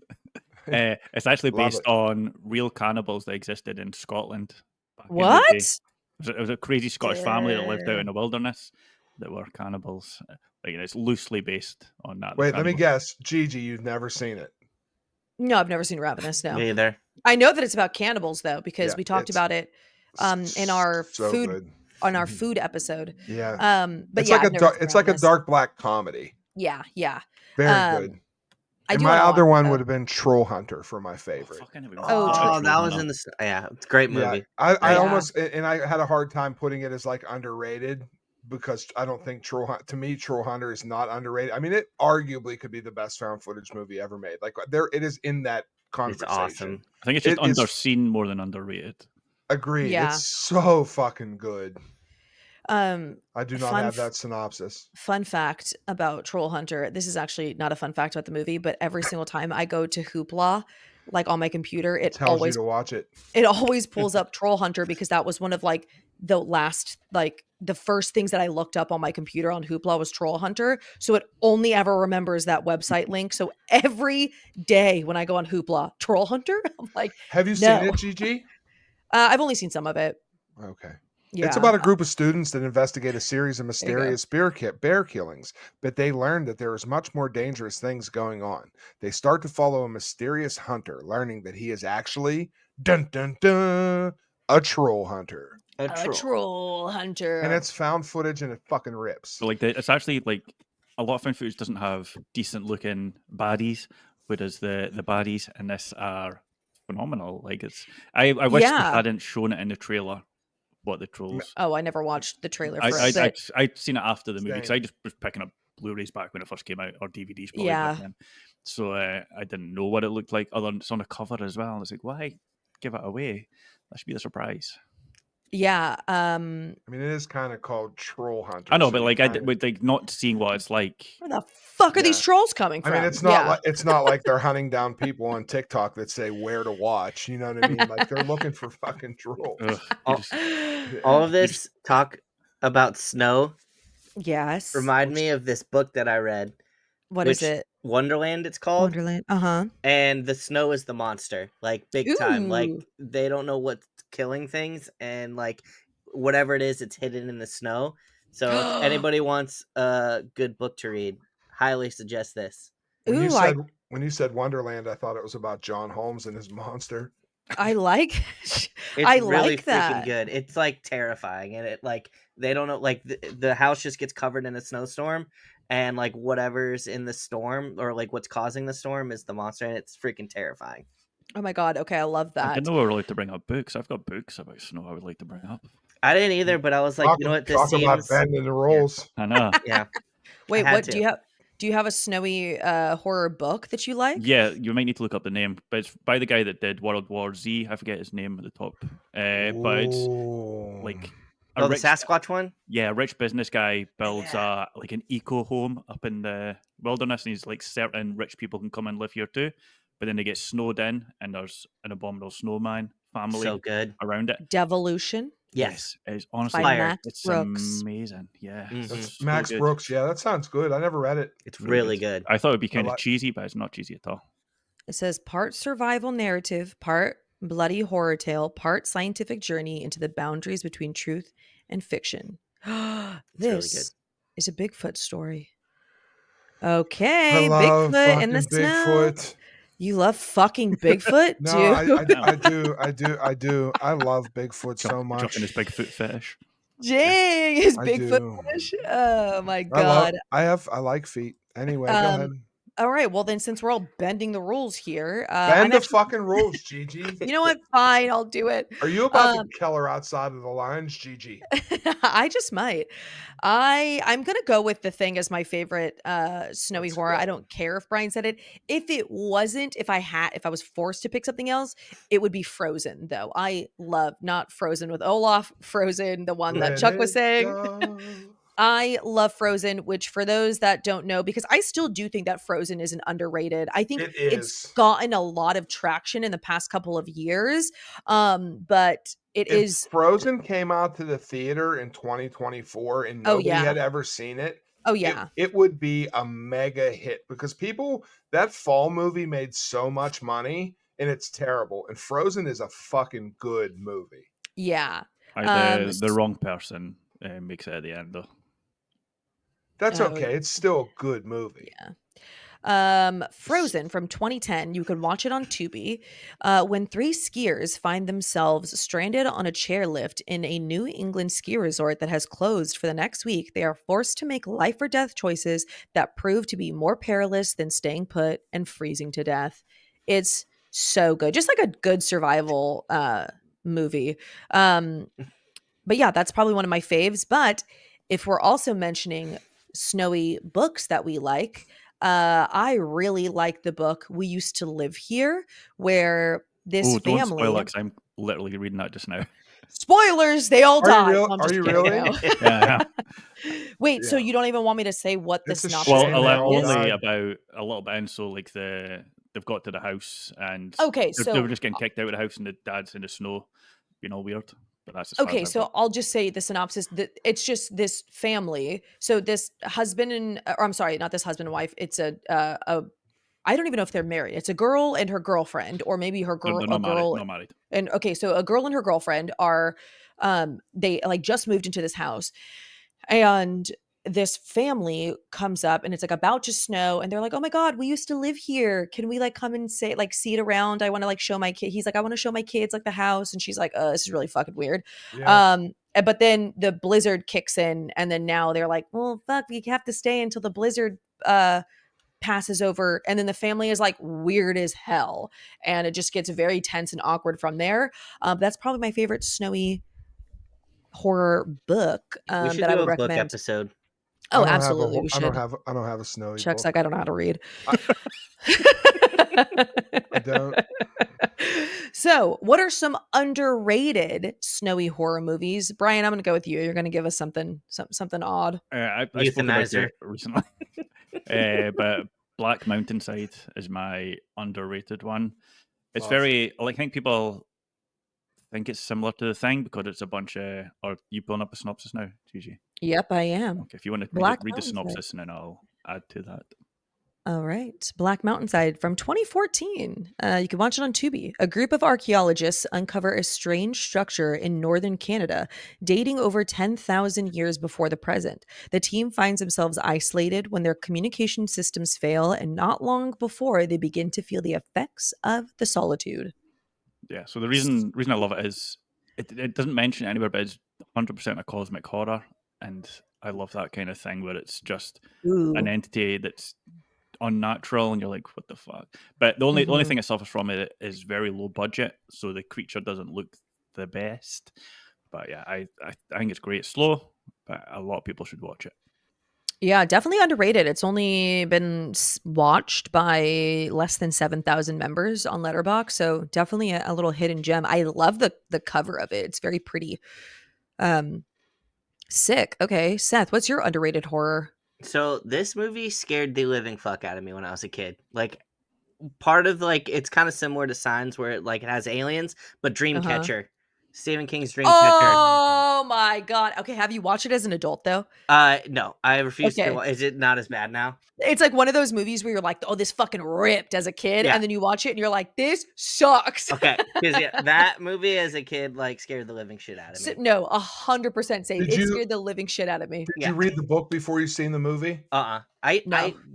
It's actually Love based it. on real cannibals that existed in Scotland back in the day. What? It was a crazy Scottish family that lived out in Damn. the wilderness that were cannibals. Like, it's loosely based on that. The Wait, let me cannibal. guess. Gigi, you've never seen it. No, I've never seen Ravenous. No, Me either. I know that it's about cannibals though because Yeah, we talked it's about it in our so food good. episode. Yeah. But It's yeah, like I've never seen it's like a Ravenous. dark black comedy. Yeah, yeah. Very Um, good. I And do my want to other watch it one would though. have been Troll Hunter for my Oh, favorite. fucking we Oh, watched Oh, Troll. that was Hunter. in the yeah. It's a great Yeah, movie. I Yeah. almost and I had a hard time putting it as like underrated because I don't think to me Troll Hunter is not underrated. I mean, it arguably could be the best found footage movie ever made. Like there, it is in that It's conversation. awesome. I think it's just It is underseen more than underrated. agreed. Yeah. It's so fucking good. Um, I do not fun have that synopsis. fun fact about Troll Hunter. This is actually not a fun fact about the movie, but every single time I go to Hoopla, like on my computer, It tells you to watch it. it always pulls up Troll Hunter because that was one of like the last like the first things that I looked up on my computer on Hoopla was Troll Hunter. So it only ever remembers that website link. So every day when I go on Hoopla, Troll Hunter, I'm like, Have you seen no. it, Gigi? I've only seen some of it. Okay. It's Yeah. about a group of students that investigate a series of There you go. mysterious bear killings, but they learn that there is much more dangerous things going on. They start to follow a mysterious hunter, learning that he is actually dun dun dun a troll hunter. A A troll. Troll And Hunter. it's found footage and it fucking rips. So, like, it's actually like a lot of found footage doesn't have decent looking baddies, whereas the baddies in this are phenomenal. Like, it's I wish they Yeah. hadn't shown it in the trailer. What the trolls? Oh, I never watched the trailer I for I it, I but I'd seen it after the movie because Same. I just was picking up Blu-rays back when it first came out or DVDs probably yeah. back then. So I didn't know what it looked like. Other than it's on the cover as well. I was like, why give it away? That should be the surprise. Yeah. I mean, it is kind of called Troll Hunter. I know, so but you like kinda- with like not seeing what it's like. Where the fuck are these Yeah. trolls coming I from? mean, it's not Yeah. like they're hunting down people on TikTok that say where to watch. You know what I mean? Like they're looking for fucking trolls. Ugh, you All, just, all of you this talk about snow Yes. remind me of this book that I read, What is which it? Wonderland it's called. Wonderland. Uh-huh. And the snow is the monster, like big time. Like Ooh. they don't know what's killing things, and like whatever it is, it's hidden in the snow. So if anybody wants a good book to read, highly suggest this. When you Ooh, said Wonderland, I thought it was about John Holmes and his monster. I like It's I really like freaking that. good. It's like terrifying, and it like they don't know, like the house just gets covered in a snowstorm, and like whatever's in the storm or like what's causing the storm is the monster, and it's freaking terrifying. Oh my god. Okay, I love I that. didn't know we were allowed to bring up books. I've got books about snow I would like to bring up. I didn't either, but I was like, you know what, this Talk about seems bending the rules. I know. yeah. Wait, had what to. do you have a snowy horror book that you like? Yeah, you might need to look up the name, but it's by the guy that did World War Z. I forget his name at the top, but it's like a Oh, the rich, Sasquatch one? yeah, a rich business guy builds Yeah. like an eco home up in the wilderness, and he's like certain rich people can come and live here too, but then they get snowed in, and there's an abominable snowman family So good. around it. Devolution Yes. It's honestly, by Fire. Max it's Brooks. amazing. Yeah, Mhm. That's so Max good. Brooks. Yeah, that sounds good. I never read it. It's Really really good. I thought it would be I kind of like- cheesy, but it's not cheesy at all. It says part survival narrative, part bloody horror tale, part scientific journey into the boundaries between truth and fiction. really This good. is a Bigfoot story. I Okay, love Bigfoot in the fucking snow. Bigfoot. You love fucking Bigfoot, No, dude. I do. I love Bigfoot so Chuck and his much. Bigfoot fetish. Dang, his I Bigfoot do. fetish. Oh my god. I like feet. Anyway, go ahead. All right. Well, then, since we're all bending the rules here, I'm Bend the actually. fucking rules, Gigi. You know what? Fine, I'll do it. Are you about to kill her outside of the lines, Gigi? I just might. I'm gonna go with The Thing as my favorite snowy Let's horror. I go. don't care if Brian said it. If it wasn't, if I was forced to pick something else, it would be Frozen. Though I love not Frozen with Olaf, Frozen, the one that Let Chuck was it saying. go. I love Frozen, which for those that don't know, because I still do think that Frozen is an underrated. I think It it's is. gotten a lot of traction in the past couple of years. But it If is. Frozen came out to the theater in 2024 and Oh nobody yeah. had ever seen it, Oh yeah. it would be a mega hit because that fall movie made so much money and it's terrible. And Frozen is a fucking good movie. Yeah. The wrong person makes it at the end, though. That's Oh, okay. It's still a good movie. yeah. Frozen from 2010. You can watch it on Tubi. When three skiers find themselves stranded on a chairlift in a New England ski resort that has closed for the next week, they are forced to make life or death choices that prove to be more perilous than staying put and freezing to death. It's so good, just like a good survival movie. But yeah, that's probably one of my faves. But if we're also mentioning snowy books that we like, I really like the book We Used to Live Here, where this Oh, don't spoil family. it, 'cause I'm literally reading that just now. Spoilers, they all Are you die. real? No, I'm Are just you kidding. really? No. Yeah. Wait, so Yeah. you don't even want me to say what the It's a synopsis Well, shame they all is? only died. about a little bit in, so like they've got to the house and Okay, they were so just getting kicked out of the house and the dad's in the snow, being all weird. But that's as far as I've so got. I'll just say the synopsis. It's just this family. So this husband and, or I'm sorry, not this husband and wife. It's a I don't even know if they're married. It's a girl and her girlfriend, or maybe They're a not married. girl. Not married. And okay, so a girl and her girlfriend are, they like just moved into this house, and this family comes up and it's like about to snow and they're like, oh my god, we used to live here, can we like come and say like see it around, I want to like show my kid, he's like, I want to show my kids like the house, and she's like, this is really fucking weird. Yeah. But then the blizzard kicks in and then now they're like, well fuck, we have to stay until the blizzard passes over, and then the family is like weird as hell and it just gets very tense and awkward from there. That's probably my favorite snowy horror book We should that I do would a book recommend. episode. Oh, absolutely, we should. I don't have a snowy Chuck's book. like, I don't know how to read. I don't. So, what are some underrated snowy horror movies? Brian, I'm going to go with you. You're going to give us something odd. I spoke about Euthanizer. it recently, but Black Mountainside is my underrated one. It's Love. very like, I think people think it's similar to The Thing because it's a bunch of. Or you pulling up a synopsis now, Gigi? Yep, I am. Okay, if you want to Black read the Mountainside. synopsis and then I'll add to that. All right. Black Mountainside from 2014. You can watch it on Tubi. A group of archaeologists uncover a strange structure in northern Canada, dating over 10,000 years before the present. The team finds themselves isolated when their communication systems fail, and not long before they begin to feel the effects of the solitude. Yeah, so the reason I love it is it doesn't mention it anywhere, but it's 100% a cosmic horror, and I love that kind of thing where it's just Ooh. an entity that's unnatural and you're like, what the fuck. But the only thing it suffers from it is very low budget, so the creature doesn't look the best. But yeah, I think it's great. It's slow, but a lot of people should watch it. Yeah, definitely underrated. It's only been watched by less than 7,000 members on Letterboxd, so definitely a little hidden gem. I love the cover of it. It's very pretty. Sick. Okay, Seth, what's your underrated horror? So this movie scared the living fuck out of me when I was a kid. Like, part of like it's kind of similar to Signs, where it has aliens, but Dreamcatcher, Stephen King's Dreamcatcher. Oh my god. Okay, have you watched it as an adult though? No, I refuse to. Okay. Is it not as bad now? It's like one of those movies where you're like, oh, this fucking ripped as a kid, Yeah. and then you watch it and you're like, this sucks. Okay, because that movie as a kid scared the living shit out of me. No, 100% same. Did It you- scared the living shit out of me. Did you read the book before you seen the movie? No.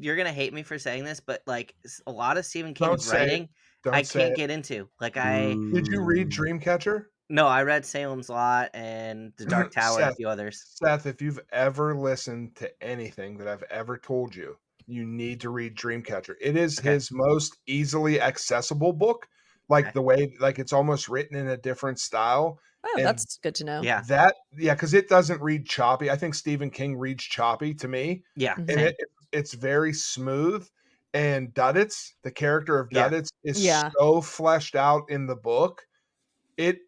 You're gonna hate me for saying this, but like a lot of Stephen Don't King's say it. writing, Don't I say can't it. get into. Like Did you read Dreamcatcher? No, I read Salem's Lot and The Dark Tower and a few others. Seth, if you've ever listened to anything that I've ever told you, you need to read Dreamcatcher. It is his most easily accessible book. Like the way, like it's almost written in a different style. Oh, And that's good to know. Yeah. Because it doesn't read choppy. I think Stephen King reads choppy to me. Yeah. And it's very smooth. And Duddits, the character of Duddits, is so fleshed out in the book.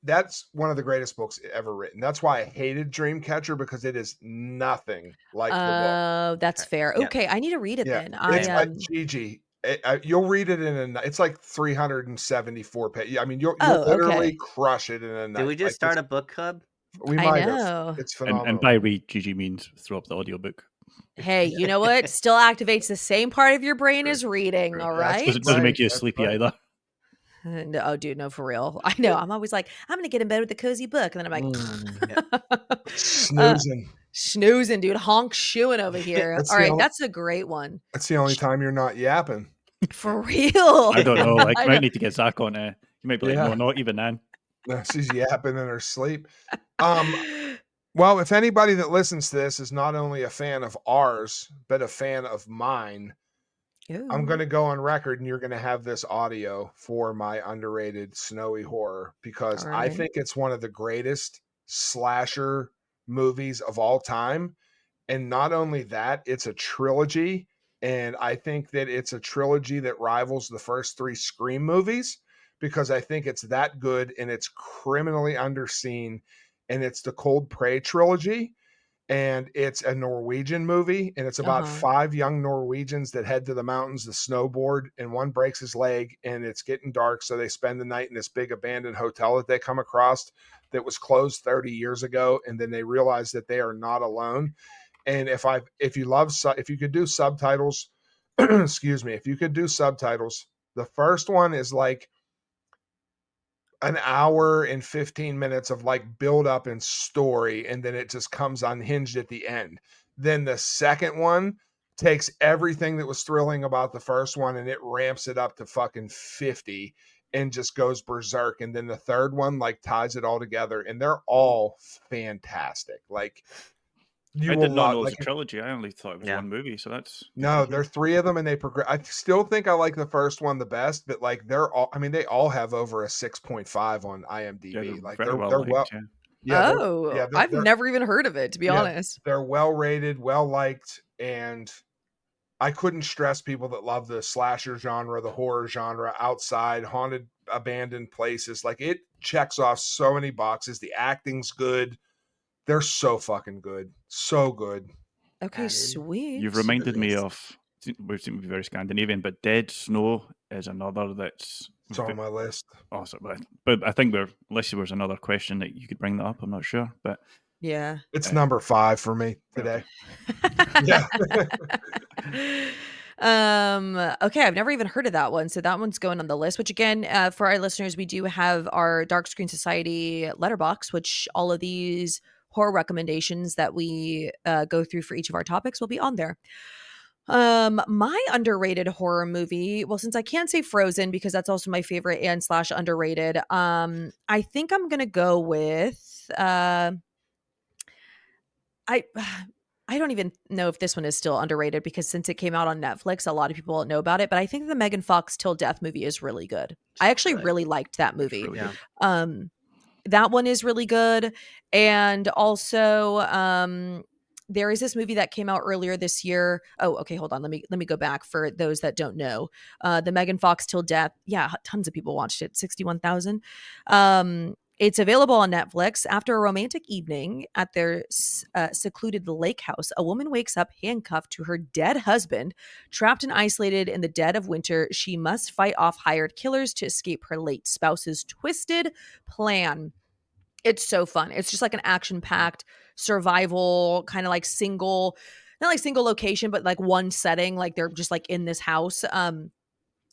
That's one of the greatest books ever written. That's why I hated Dreamcatcher, because it is nothing like the book. Oh, that's fair. Yeah. Okay, I need to read it then. It's like Gigi. You'll read it in it's like 374 pages. I mean, you'll literally crush it in a night. Did we just start a book club? We might have. It's phenomenal. And by read, Gigi means throw up the audiobook. Hey, you know what? Still activates the same part of your brain as reading, all right? It doesn't make you sleepy either. No, oh, dude, no, for real. I know. I'm always like, I'm going to get in bed with a cozy book. And then I'm like, snoozing, dude. Honk shoeing over here. All right, that's a great one. That's the only time you're not yapping. For real. I don't know. Like, I might need to get Zach on it. You might be like, no, not even then. No, she's yapping in her sleep. Well, if anybody that listens to this is not only a fan of ours, but a fan of mine, I'm going to go on record, and you're going to have this audio for my underrated snowy horror, because I think it's one of the greatest slasher movies of all time. And not only that, it's a trilogy. And I think that it's a trilogy that rivals the first 3 Scream movies, because I think it's that good and it's criminally underseen. And it's the Cold Prey trilogy. And it's a Norwegian movie, and it's about 5 young Norwegians that head to the mountains to snowboard, and one breaks his leg, and it's getting dark, so they spend the night in this big abandoned hotel that they come across that was closed 30 years ago, and then they realize that they are not alone. And if you could do subtitles, excuse me, if you could do subtitles, the first one is like an hour and 15 minutes of like build up and story, and then it just comes unhinged at the end. Then the second one takes everything that was thrilling about the first one and it ramps it up to fucking 50 and just goes berserk. And then the third one like ties it all together, and they're all fantastic. Like, I did not know it was a trilogy. I only thought it was one movie, so that's no. There are 3 of them, and they progress. I still think I like the first one the best, but like they're all. I mean, they all have over a 6.5 on IMDb. Like they're well. I've never even heard of it, to be honest. They're well rated, well liked, and I couldn't stress people that love the slasher genre, the horror genre, outside, haunted, abandoned places. Like, it checks off so many boxes. The acting's good. They're so fucking good. So good. Okay, sweet. You've reminded me of, we seem to be very Scandinavian, but Dead Snow is another that's on my list. Awesome. But I think unless there was another question that you could bring that up, I'm not sure. But yeah. It's number 5 for me today. Okay, I've never even heard of that one, so that one's going on the list, which again, for our listeners, we do have our Dark Screen Society letterbox, which all of these horror recommendations that we go through for each of our topics will be on there. My underrated horror movie, well, since I can't say Frozen because that's also my favorite and / underrated, I think I'm gonna go with I don't even know if this one is still underrated, because since it came out on Netflix, a lot of people don't know about it, but I think the Megan Fox Till Death movie is really good. I actually really liked that movie. Really That one is really good. And also, there is this movie that came out earlier this year. Oh, okay, hold on. Let me go back for those that don't know. The Megan Fox Till Death. Yeah, tons of people watched it. 61,000. It's available on Netflix. After a romantic evening at their secluded lake house, a woman wakes up handcuffed to her dead husband. Trapped and isolated in the dead of winter, she must fight off hired killers to escape her late spouse's twisted plan. It's so fun. It's just like an action-packed survival kind of like single, not like single location, but like one setting. Like they're just like in this house.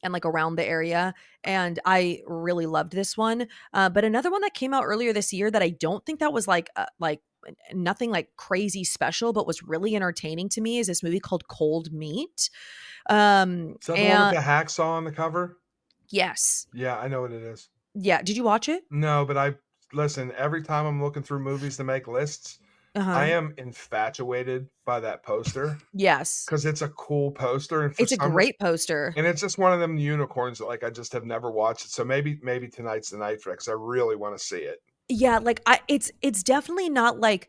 And like around the area. And I really loved this one. But another one that came out earlier this year that I don't think that was like nothing like crazy special, but was really entertaining to me is this movie called Cold Meat. Is that the one with And the hacksaw on the cover? yes. Yeah, I know what it is. Yeah. Did you watch it? No, but listen, every time I'm looking through movies to make lists, I Uh-huh. am infatuated by that poster Yes. because it's a cool poster, and for It's a some reason, great poster. and it's just one of them unicorns that like I just have never watched it. So maybe tonight's the night for it because I really want to see it. Yeah, like it's definitely not like,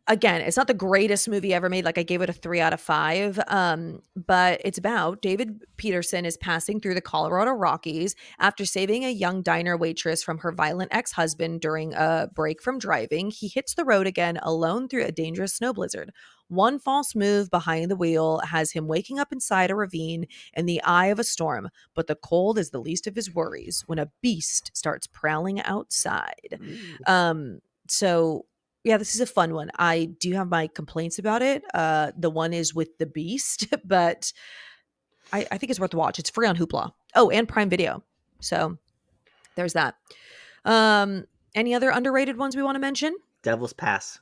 again, it's not the greatest movie ever made. Like I gave it a 3 out of 5. But it's about David Peterson is passing through the Colorado Rockies after saving a young diner waitress from her violent ex-husband during a break from driving. He hits the road again alone through a dangerous snow blizzard. One false move behind the wheel has him waking up inside a ravine in the eye of a storm, but the cold is the least of his worries when a beast starts prowling outside. Ooh. So yeah, this is a fun one. I do have my complaints about it. The one is with the Beast, but I think it's worth a watch. It's free on Hoopla. Oh, and Prime Video. So there's that. Um, any other underrated ones we want to mention? Devil's Pass.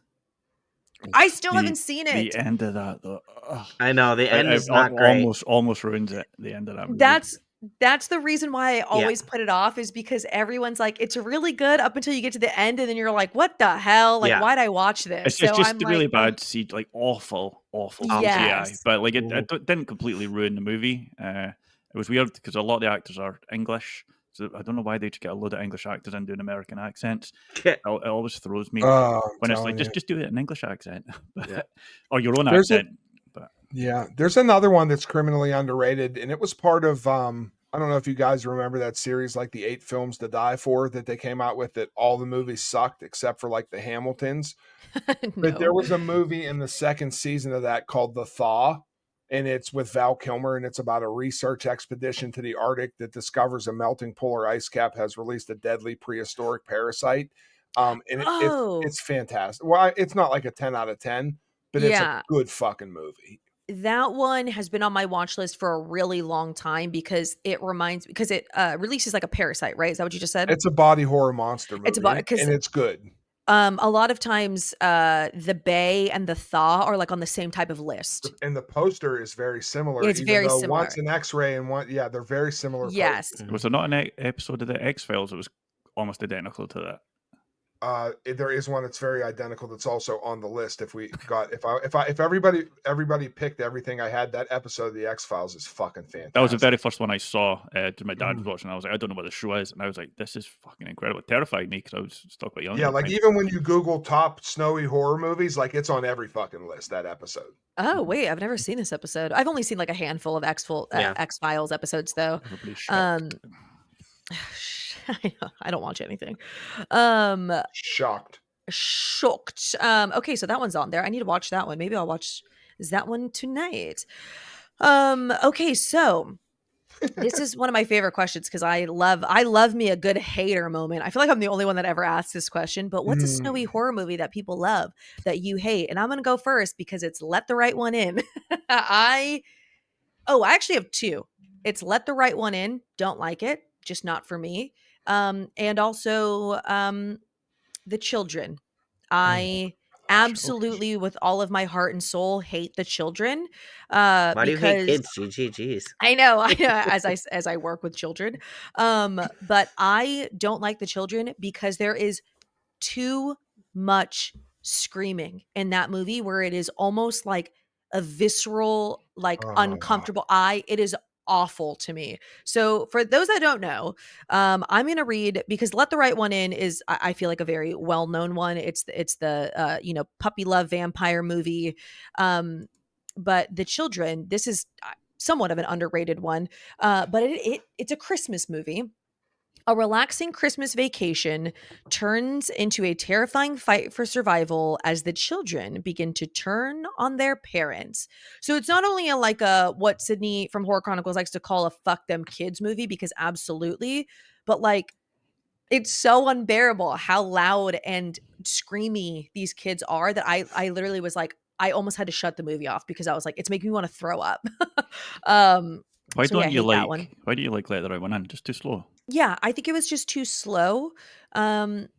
I still The haven't seen it. the end of that though. Ugh. I know the end is not great. Almost ruins it. The end of that movie. That's the reason why I always put it off, is because everyone's like, it's really good up until you get to the end, and then you're like, what the hell? Like, Yeah. why'd I watch this? It's just I'm really like, bad CGI, like awful CGI. Yes. But like it Mhm. didn't completely ruin the movie. It was weird because a lot of the actors are English, so I don't know why they just get a load of English actors in doing American accents. It always throws me Oh, when it's telling like you. just do it in English accent, Yeah. or your own There's a- accent. But Yeah, there's another one that's criminally underrated, and it was part of I don't know if you guys remember that series, like the 8 Films to Die For, that they came out with, that all the movies sucked except for like the Hamiltons. But there no. was a movie in the second season of that called The Thaw, and it's with Val Kilmer, and it's about a research expedition to the Arctic that discovers a melting polar ice cap has released a deadly prehistoric parasite. And Oh, it's fantastic. Well, it's not like a 10 out of 10, but it's a yeah. good fucking movie. That one has been on my watch list for a really long time because it releases like a parasite, right? Is that what you just said? It's a body horror monster It's movie, about, and because it's good. a lot of times the Bay and the Thaw are like on the same type of list. And the poster is very similar, It's even very though similar. one's an X-ray and one, yeah, they're very similar Yes. posters. was there not an episode of the X Files that was almost identical to that? There is one that's very identical that's also on the list. If everybody picked everything I had, that episode of the X-Files is fucking fantastic. That was the very first one I saw. My dad was Mm. watching. I was like, I don't know what the show is, and I was like, this is fucking incredible. It terrified me because I was still quite young. Yeah, at the like time. even when you Google top snowy horror movies, like it's on every fucking list, that episode. Oh, wait, I've never seen this episode. I've only seen like a handful of Yeah. X-Files episodes though. Everybody's shocked. I don't watch anything. Shocked. Shocked. Okay, so that one's on there. I need to watch that one. Maybe I'll watch that one tonight. Okay, so this is one of my favorite questions because I love me a good hater moment. I feel like I'm the only one that ever asked this question, but what's a snowy horror movie that people love that you hate? And I'm gonna go first because it's Let the Right One In. I actually have 2. It's Let the Right One In, don't like it, just not for me. And also The Children. I absolutely, with all of my heart and soul, hate The Children. Why do you hate Because kids? Jeez. I know, as I work with children. But I don't like The Children because there is too much screaming in that movie where it is almost like a visceral, like uncomfortable. It is awful to me. So for those that don't know, I'm gonna read, because Let the Right One In is, I feel like, a very well-known one. It's the puppy love vampire movie. But The Children, this is somewhat of an underrated one. But it's a Christmas movie. A relaxing Christmas vacation turns into a terrifying fight for survival as the children begin to turn on their parents. So it's not only like a what Sydney from Horror Chronicles likes to call a fuck them kids movie, because absolutely, but like it's so unbearable how loud and screamy these kids are that I literally was like, I almost had to shut the movie off because I was like, it's making me want to throw up. um Why so yeah, I don't you hate that one. like? Why do you like Let the Right One In? Just too slow. Yeah, I think it was just too slow. Um,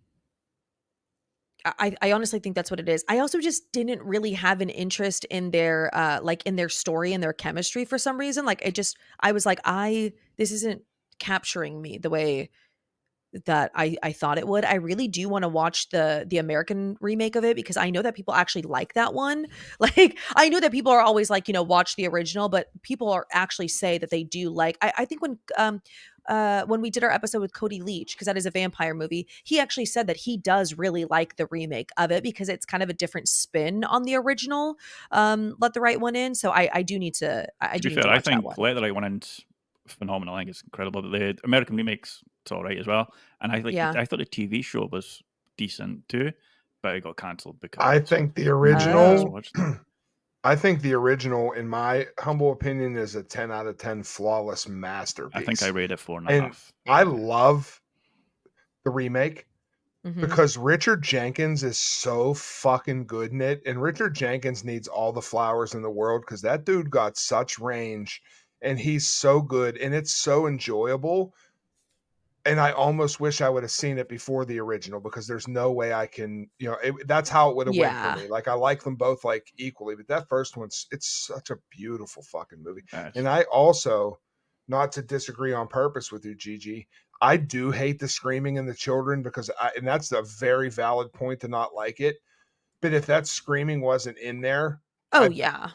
I honestly think that's what it is. I also just didn't really have an interest in their like in their story and their chemistry for some reason. Like I was like, this isn't capturing me the way that I thought it would. I really do want to watch the American remake of it because I know that people actually like that one. Like I know that people are always like, watch the original, but people are actually say that they do like I think when we did our episode with Cody Leach, because that is a vampire movie, he actually said that he does really like the remake of it because it's kind of a different spin on the original. Let the Right One In. So I do need to I To be do need to fair, I watch that think one. Let the Right One In's phenomenal. I think it's incredible. But the American remakes, it's all right as well. And I like. Yeah. I thought the TV show was decent too, but it got cancelled I because think the nobody else Oh. original. watched it. I think the original, in my humble opinion, is a 10 out of 10 flawless masterpiece. I think I rated it 4.5. And I love the remake Mhm. because Richard Jenkins is so fucking good in it. And Richard Jenkins needs all the flowers in the world because that dude got such range and he's so good and it's so enjoyable. And I almost wish I would have seen it before the original because there's no way I can, that's how it would have went for Yeah. me. Like I like them both like equally, but that first it's such a beautiful fucking movie. And I also, not to disagree on purpose with you, Gigi, I do hate the screaming and the children because and that's a very valid point to not like it. But if that screaming wasn't in there, Oh yeah.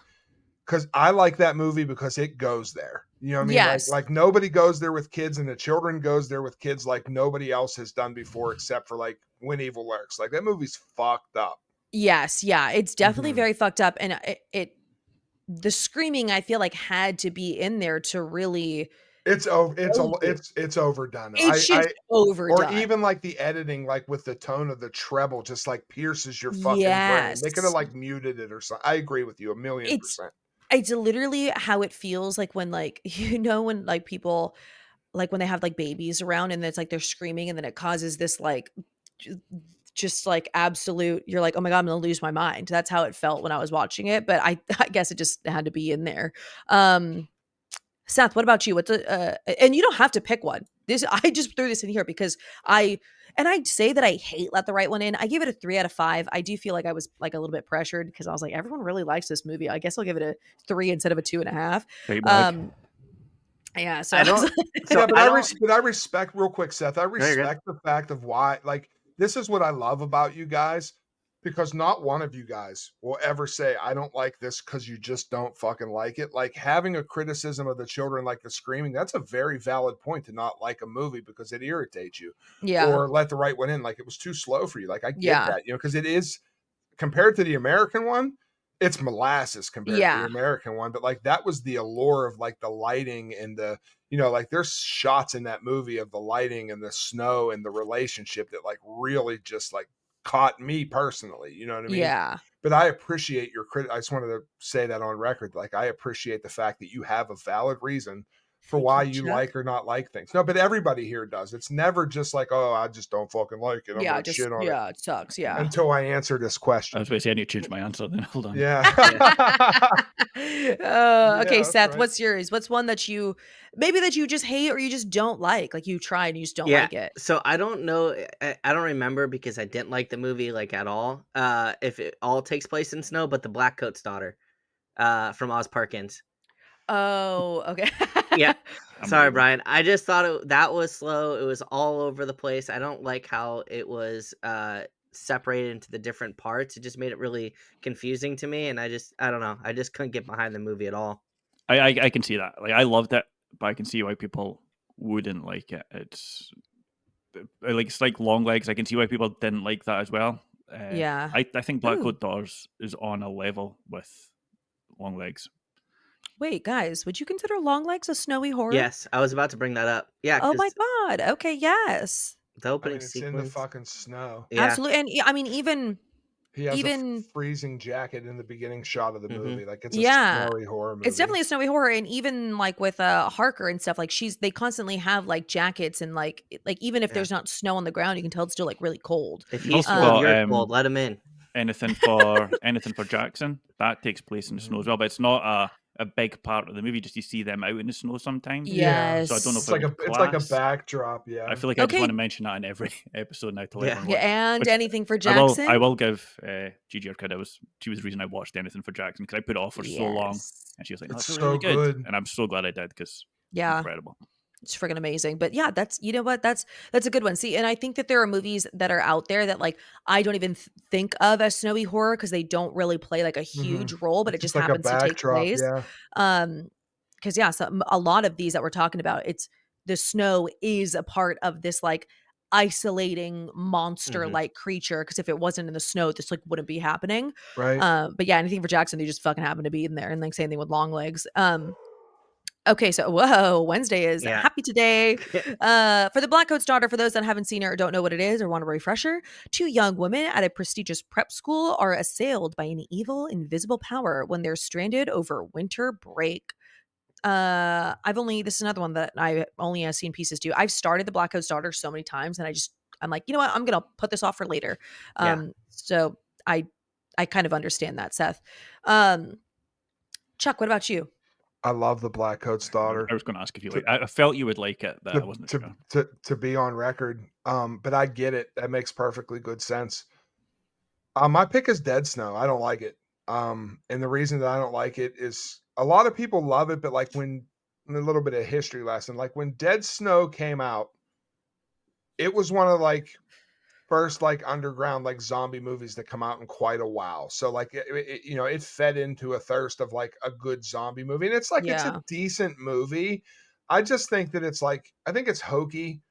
because I like that movie because it goes there. You know what I mean? Yes. Like nobody goes there with kids, and the children goes there with kids like nobody else has done before, except for like When Evil Lurks. Like that movie's fucked up. Yes, yeah, it's definitely Mhm. very fucked up, and the screaming I feel like had to be in there to really It's show you. it's overdone. It's just Or overdone. even like the editing, like with the tone of the treble, just like pierces your fucking brain. They could have Yes. like muted it or something. I agree with you 1,000,000%. It's literally how it feels like when, like, when, like, people like, when they have, like, babies around and it's like they're screaming and then it causes this, like, j just, like, absolute you're like, "Oh my god, I'm gonna lose my mind." That's how it felt when I was watching it, but I guess it just had to be in there. Seth, what about you? What's and you don't have to pick one. This I just threw this in here because I'd say that I hate Let the Right One In. I gave it a 3 out of 5. I do feel like I was like a little bit pressured because I was like, everyone really likes this movie. I guess I'll give it a 3 instead of a 2.5. Fight back. Yeah, so I I was don't. like, So Yeah, but I I, don't. but I respect real quick, Seth. I you're good. respect the fact of why. Like this is what I love about you guys, because not one of you guys will ever say I don't like this because you just don't fucking like it. Like having a criticism of the children, like the screaming, that's a very valid point to not like a movie because it irritates you, yeah, or Let the Right One In, like it was too slow for you. Like I get yeah, that, because it is compared to the American one, it's molasses compared to the yeah, American one. But like that was the allure of like the lighting and the, like there's shots in that movie of the lighting and the snow and the relationship that like really just like caught me personally. You know what I mean? yeah. But I appreciate your credit. I just wanted to say that on record. Like I appreciate the fact that you have a valid reason for Thank why you, you Chuck. like or not like things. No, but everybody here does. It's never just like, oh, I just don't fucking like it. I'm Yeah, gonna just shit on it yeah, it sucks. Yeah. until I answer this I question. was going to say I need to change my answer. Then hold on. Yeah. Yeah. Okay, Yeah, that's Seth, right. what's yours? What's one that you maybe that you just hate or you just don't like you tried and you just don't Yeah. like it? So I don't know. I don't remember because I didn't like the movie like at all. If it all takes place in snow, but the Black Coat's daughter, from Oz Perkins. Oh, okay. Yeah. I'm with Sorry, you. Brian. I just thought that was slow. It was all over the place. I don't like how it was separated into the different parts. It just made it really confusing to me, and I don't know. I just couldn't get behind the movie at all. I can see that. Like I loved it, but I can see why people wouldn't like it. It's like Long Legs. I can see why people didn't like that as well. Yeah. I think Black Ooh. Coat Doors is on a level with Long Legs. Wait, guys, would you consider Longlegs a snowy horror? Yes, I was about to bring that up. Yeah, Oh my because god. Okay, yes. the I opening mean, it's in the sequence. fucking snow. Yeah. Absolutely. And I mean, even He has a even freezing jacket in the beginning shot of the Hmm. movie. Like, it's a yeah. snowy horror It's movie. definitely a snowy horror, and even, like, with, Harker and stuff, like, they constantly have, like, jackets and, like, even if Yeah. there's not snow on the ground, you can tell it's still, like, really cold. If You've he's also cold, Um got you're cold. Let him in. anything for Jackson. That takes place in the snow as well, but it's not a big part of the movie. Just you see them out in the snow sometimes. Yeah. So I don't know Yes. if it would It's like a class. backdrop, I yeah. feel like I just want to Okay. mention that in every episode now to let Yeah. everyone Yeah, watch. and Which anything for I Jackson? will give Gigi her credit. She was the reason I watched anything for Jackson because I put it off for so long, Yes. and she was like, "No, It's it's really, so really good," good. and I'm so glad I did because Yeah. incredible. It's friggin' amazing. But yeah, that's you know what? That's a good one. See, and I think that there are movies that are out there that like I don't even think of as snowy horror because they don't really play like a huge role, but It's it just just like a happens to take backdrop, place. yeah. Um, because yeah, so a lot of these that we're talking about, it's the snow is a part of this like isolating monster Hmm. like creature. Because if it wasn't in the snow, this like wouldn't be happening. Right? But yeah, anything for Jackson, they just fucking happen to be in there, and like same thing with long legs. Okay, so whoa, Wednesday is Yeah. happy today. For the Black Coat's Daughter, for those that haven't seen her or don't know what it is or want a refresher, two young women at a prestigious prep school are assailed by an evil, invisible power when they're stranded over winter break. This is another one that I only have seen pieces to. I've started the Black Coat's Daughter so many times, and I'm like, you know what? I'm gonna put this off for later. Yeah. So I kind of understand that, Seth. Um, Chuck, what about you? I love the Black Coat's Daughter. I was going to ask if you To, like. I felt you would like it, but I to wasn't to sure. to be on record. But I get it. That makes perfectly good sense. My pick is Dead Snow. I don't like it. And the reason that I don't like it is a lot of people love it, but like when a little bit of history lesson, like when Dead Snow came out, it was one of like first like underground like zombie movies that come out in quite a while. So like it fed into a thirst of like a good zombie movie, and it's like it's a Yeah. decent movie. I just think that it's like I think it's hokey.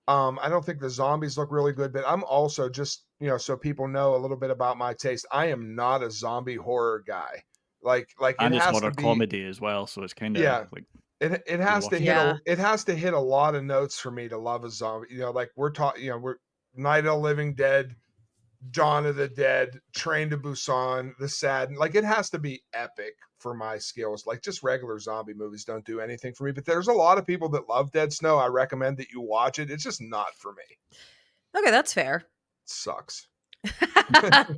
I don't think the zombies look really good, but I'm also just so people know a little bit about my taste. I am not a zombie horror guy. Like it And it's has to horror be comedy as well, so it's kind of yeah. like It you're has to watching hit it. a Yeah. it has to hit a lot of notes for me to love a zombie. Like we're talking, we're Night of the Living Dead, Dawn of the Dead, Train to Busan, The Sadden. Like it has to be epic for my skills. Like just regular zombie movies don't do anything for me. But there's a lot of people that love Dead Snow. I recommend that you watch it. It's just not for me. Okay, that's fair. It sucks.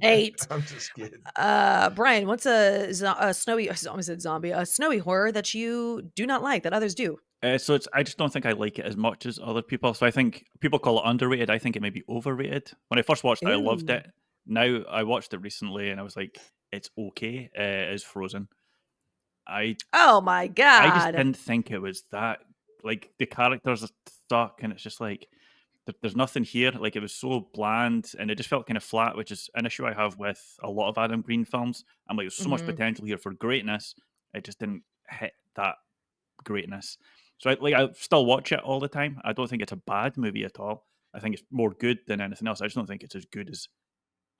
Hate. I'm just kidding. Brian, what's a snowy? I almost said zombie. A snowy horror that you do not like that others do. So I just don't think I like it as much as other people. So I think people call it underrated. I think it may be overrated. When I first watched it, I loved Ooh. it. Now I watched it recently, and I was like, it's okay. It is Frozen. I Oh my I just god. didn't think it was that. Like the characters are stuck, and it's just like there's nothing here. Like it was so bland, and it just felt kind of flat, which is an issue I have with a lot of Adam Green films. I'm like, there's so much Hmm. potential here for greatness. It just didn't hit that greatness. So I still watch it all the time. I don't think it's a bad movie at all. I think it's more good than anything else. I just don't think it's as good as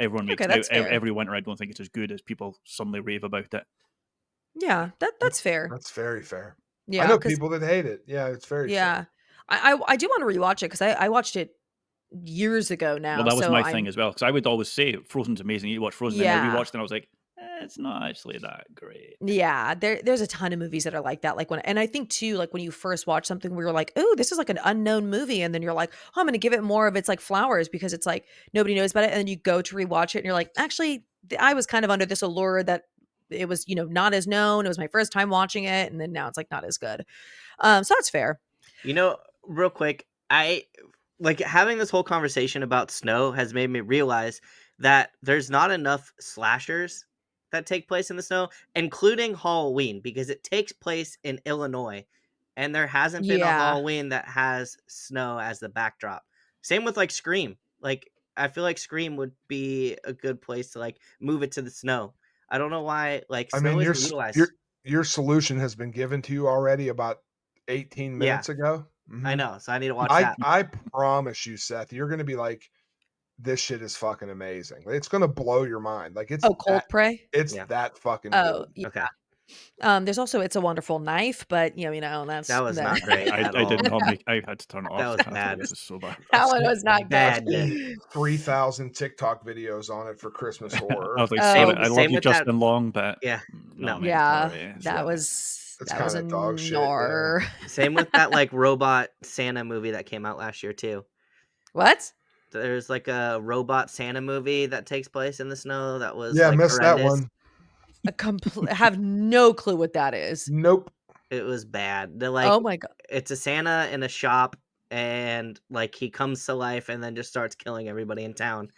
everyone Okay, makes now. that's fair. Every winter, I don't think it's as good as people suddenly rave about it. Yeah, that's fair. That's very fair. I Yeah, know because people that hate it. Yeah, it's very fair. yeah, I do want to rewatch it because I watched it years ago Well, now. that was So my I'm thing as well because I would always say Frozen's amazing. You watch Frozen, and I yeah. rewatched it, and I was like, it's not actually that great. Yeah, there's a ton of movies that are like that. Like when and I think too, like when you first watch something where you're like, oh, this is like an unknown movie, and then you're like, oh, I'm gonna give it more of its like flowers because it's like nobody knows about it, and then you go to rewatch it and you're like, actually, I was kind of under this allure that it was, not as known. It was my first time watching it, and then now it's like not as good. So that's fair. Real quick, I like having this whole conversation about snow has made me realize that there's not enough slashers that take place in the snow, including Halloween, because it takes place in Illinois, and there hasn't been a Yeah. Halloween that has snow as the backdrop. Same with like Scream. Like I feel like Scream would be a good place to like move it to the snow. I don't know why like I snow mean, isn't your utilized. your solution has been given to you already about 18 Yeah, minutes ago. I Mhm. know. So I need to watch I that. I promise you, Seth, you're gonna be like, this shit is fucking amazing. It's gonna blow your mind. Like Oh, Cold Prey. it's Yeah. that fucking Oh, good. yeah. Okay. There's also It's a Wonderful Knife, but that's That was not Yeah, great I at did all. not make. I had to turn it That off was halfway. bad. It was so bad. that I've one seen was not Bad. good. 3,000 TikTok videos on it for Christmas I horror. was like, Oh, sorry, Same I love same you, with that. Justin Long, but Yeah, no, no. man, yeah, sorry. that Yeah. was It's that was kind a of dog shit. Yeah. nar. Same with that like robot Santa movie that came out last year too. What? There's like a robot Santa movie that takes place in the snow that was Yeah, like missed that horrendous. one. Have no clue what that is. Nope. It was bad. They're Oh like, my god. it's a Santa in a shop, and like he comes to life and then just starts killing everybody in town,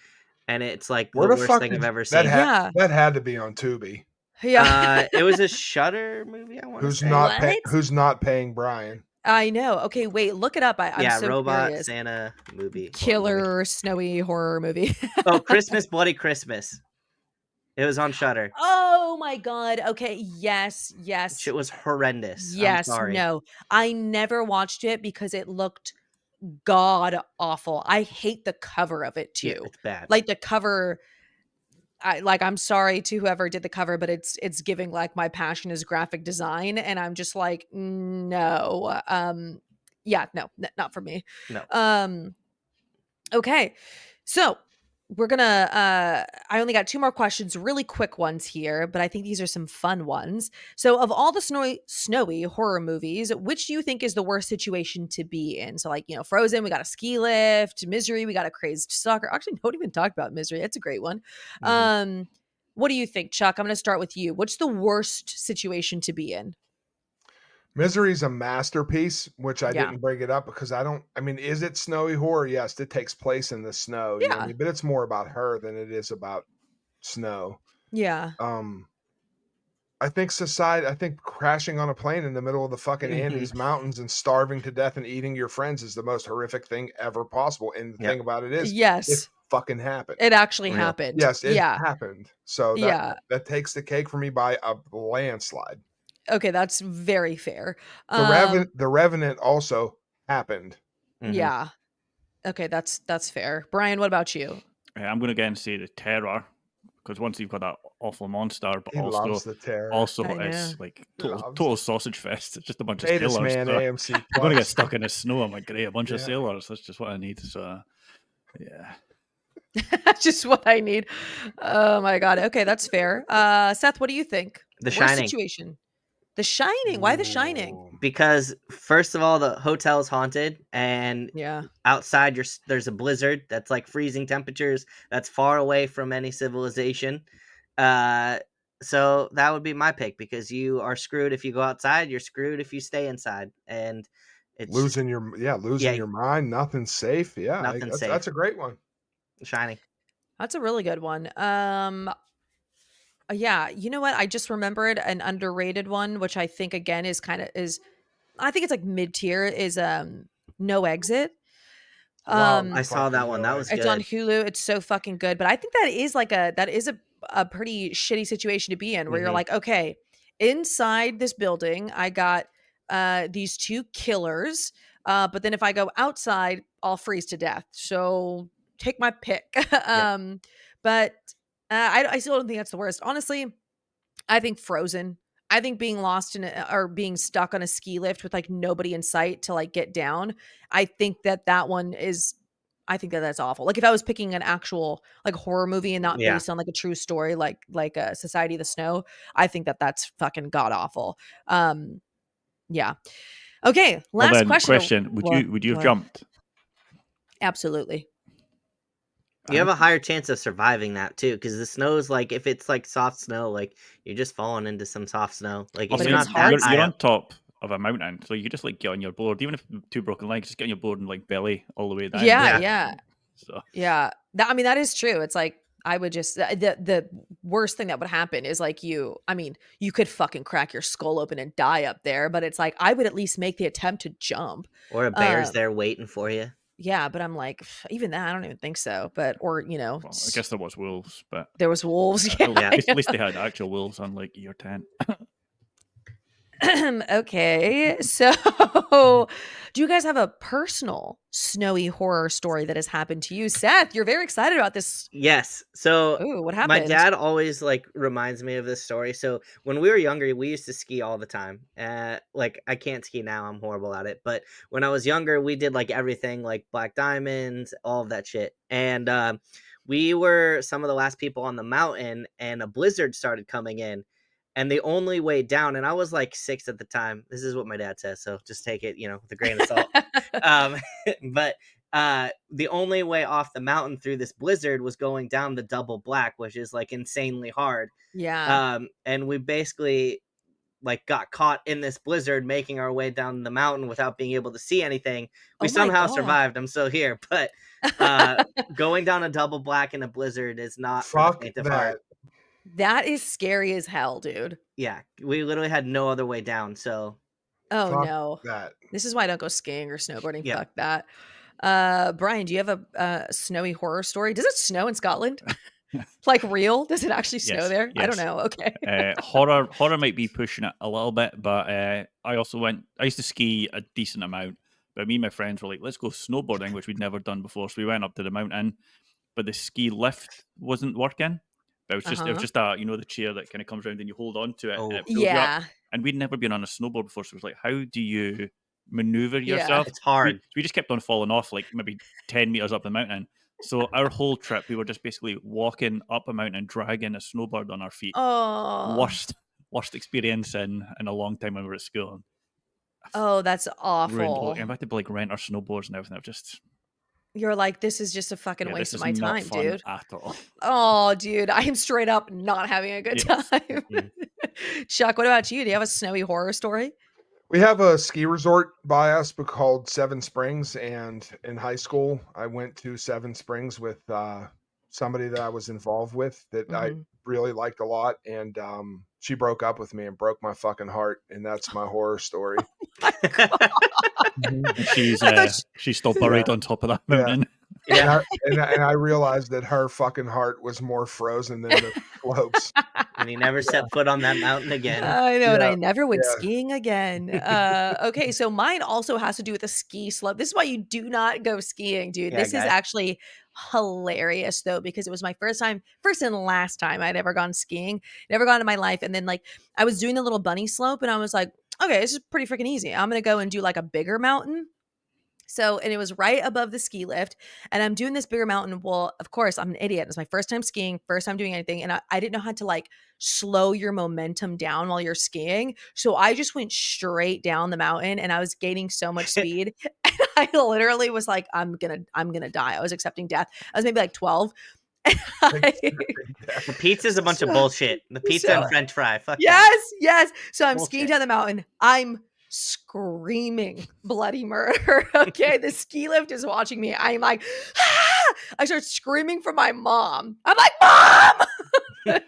and it's like Where the the worst fuck thing did I've ever that seen. Yeah. that had to be on Tubi. Yeah. It was a Shutter movie, I want to say. What? Who's not paying Brian? I know. Okay, wait, look it up. I'm Yeah, so robot curious. Santa movie. Horror movie. Killer snowy horror movie. Oh, Christmas Bloody Christmas. It was on Shutter. Oh my god. Okay, yes, yes. Shit was horrendous. I'm Yes, sorry. no. I never watched it because it looked god awful. I hate the cover of it Yeah, too. it's bad. Like the cover I'm sorry to whoever did the cover, but it's giving like my passion is graphic design and I'm just like no. Yeah, no, not for me. No. Okay. So we're gonna I only got two more questions, really quick ones here, but I think these are some fun ones. So of all the snowy horror movies, which do you think is the worst situation to be in? So like, Frozen, we got a ski lift, Misery, we got a crazed stalker. Actually, don't even talk about Misery. It's a great one. Mhm. What do you think, Chuck? I'm gonna start with you. What's the worst situation to be in? Misery's a masterpiece, which I Yeah. didn't bring it up because I mean, is it snowy horror? Yes, it takes place in the snow, you know what I Yeah. mean? But it's more about her than it is about snow. Yeah. I think crashing on a plane in the middle of the fucking Andes Mountains and starving to death and eating your friends is the most horrific thing ever possible. And the Yep. thing about it is, it Yes. fucking happened. It actually Real. happened. Yes, it Yeah. happened. So Yeah. that takes the cake for me by a landslide. Okay, that's very fair. The Revenant also happened. Mhm. Yeah. Okay, that's fair. Brian, what about you? I'm going to again say the Terror, because once you've got that awful monster, but He loves the terror. also I know. it's like He loves total it. sausage fest. It's just a bunch of Latest sailors. man, So AMC I'm going to get Plus. stuck in the snow. I'm like, great, a bunch of Yeah. sailors. That's just what I need. So, yeah. That's just what I need. Oh my god. Okay, that's fair. Seth, what do you think? The Worst Shining. situation. The Shining. Why The Shining? Ooh. Because first of all, the hotel is haunted, and Yeah. outside there's a blizzard that's like freezing temperatures. That's far away from any civilization. So that would be my pick, because you are screwed if you go outside. You're screwed if you stay inside, and it's just Losing your mind, nothing's safe. Yeah, nothing safe. that's a great one. Shining. That's a really good one. Yeah, you know what? I just remembered an underrated one, which I think again is I think it's like mid-tier is No Exit. Love I saw fucking that one. No That was It's on good. Hulu. It's so fucking good. But I think that is a pretty shitty situation to be in where you're Mhm. like, okay, inside this building, I got these two killers. But then if I go outside, I'll freeze to death. So take my pick. Yep. But I still don't think that's the worst. Honestly, I think Frozen. I think being lost or being stuck on a ski lift with like nobody in sight to like get down. I think that one is. I think that's awful. Like if I was picking an actual like horror movie and not Yeah. based on like a true story, like Society of the Snow, I think that's fucking god awful. Yeah. Okay. Well, Last then, question. would you have What? jumped? Absolutely. You have a higher chance of surviving that too, because the snow is like, if it's like soft snow, like you're just falling into some soft snow. Like if Also, But you're if it's not that hard high you're up. on top of a mountain, so you could just like get on your board, even if two broken legs, just get on your board and like belly all the way down. Yeah. Yeah. Yeah. So Yeah. That is true. It's like I would just the worst thing that would happen is like you could fucking crack your skull open and die up there, but it's like I would at least make the attempt to jump. Or a bear's there waiting for you. Yeah, but I'm like even that I don't even think so. But or well, I guess there was wolves, but there was wolves. at Yeah. Yeah. least they had actual wolves, unlike year 10. Okay, so do you guys have a personal snowy horror story that has happened to you? Seth, you're very excited about this. Yes. So Ooh, what my happened? dad always like reminds me of this story. So when we were younger, we used to ski all the time. Like I can't ski now; I'm horrible at it. But when I was younger, we did like everything, like Black Diamonds, all of that shit. And we were some of the last people on the mountain, and a blizzard started coming in. And the only way down, and I was like 6 at the time. This is what my dad says, so just take it, with a grain of salt. Um, but the only way off the mountain through this blizzard was going down the double black, which is like insanely hard. Yeah. And we basically like got caught in this blizzard making our way down the mountain without being able to see anything. We Oh my somehow God. survived. I'm still here, but going down a double black in a blizzard is not for the Fuck faint of that. heart. That is scary as hell, dude. Yeah, we literally had no other way down. So Oh Fuck no. that. This is why I don't go skiing or snowboarding. yeah, Fuck that. Brian, do you have a snowy horror story? Does it snow in Scotland? Like real? Does it actually snow Yes, there? I don't yes. know. Okay. Horror might be pushing it a little bit, but I used to ski a decent amount, but me and my friends were like, let's go snowboarding, which we'd never done before. So we went up to the mountain, but the ski lift wasn't working. But it was Uh-huh. just a, the chair that kind of comes around and you hold on to it and Oh, it pulls you up. Yeah. And we'd never been on a snowboard before, so it was like, how do you maneuver Yeah. yourself? it's hard. So we just kept on falling off, like maybe 10 meters up the mountain. So our whole trip, we were just basically walking up a mountain, dragging a snowboard on our feet. Oh. Worst experience in a long time when we were at school. Oh, that's Ruined. awful. I'm about to like rent our snowboards and everything. I've just You're like, this is just a fucking this waste of is my not time, fun dude. at all. Oh, dude, I am straight up not having a good Yes. time. Chuck, what about you? Do you have a snowy horror story? We have a ski resort by us called Seven Springs, and in high school, I went to Seven Springs with somebody that I was involved with that I Mhm. really liked a lot, and she broke up with me and broke my fucking heart, and that's my horror story. And she's I thought she's still buried on top of that mountain. yeah. And I realized that her fucking heart was more frozen than the slopes. And he never set foot on that mountain again. I know, and I Yeah, never went yeah. skiing again. Okay, so mine also has to do with a ski slope. This is why you do not go skiing, dude. Yeah, This is guys. actually hilarious though, because it was my first and last time I'd ever gone skiing. Never gone in my life. And then like I was doing the little bunny slope and I was like, okay, this is pretty freaking easy. I'm gonna go and do like a bigger mountain. So, and it was right above the ski lift, and I'm doing this bigger mountain. Well, of course, I'm an idiot. It's my first time skiing, first time doing anything, and I didn't know how to like slow your momentum down while you're skiing. So I just went straight down the mountain, and I was gaining so much speed. And I literally was like, I'm gonna die. I was accepting death. I was maybe like 12. And The pizza's a bunch of So- bullshit. The pizza so- and French fry. Fuck that. yes. So I'm skiing Bullshit. down the mountain. I'm screaming bloody murder. Okay, the ski lift is watching me. I'm like, ah! I start screaming for my mom. I'm like, Mom!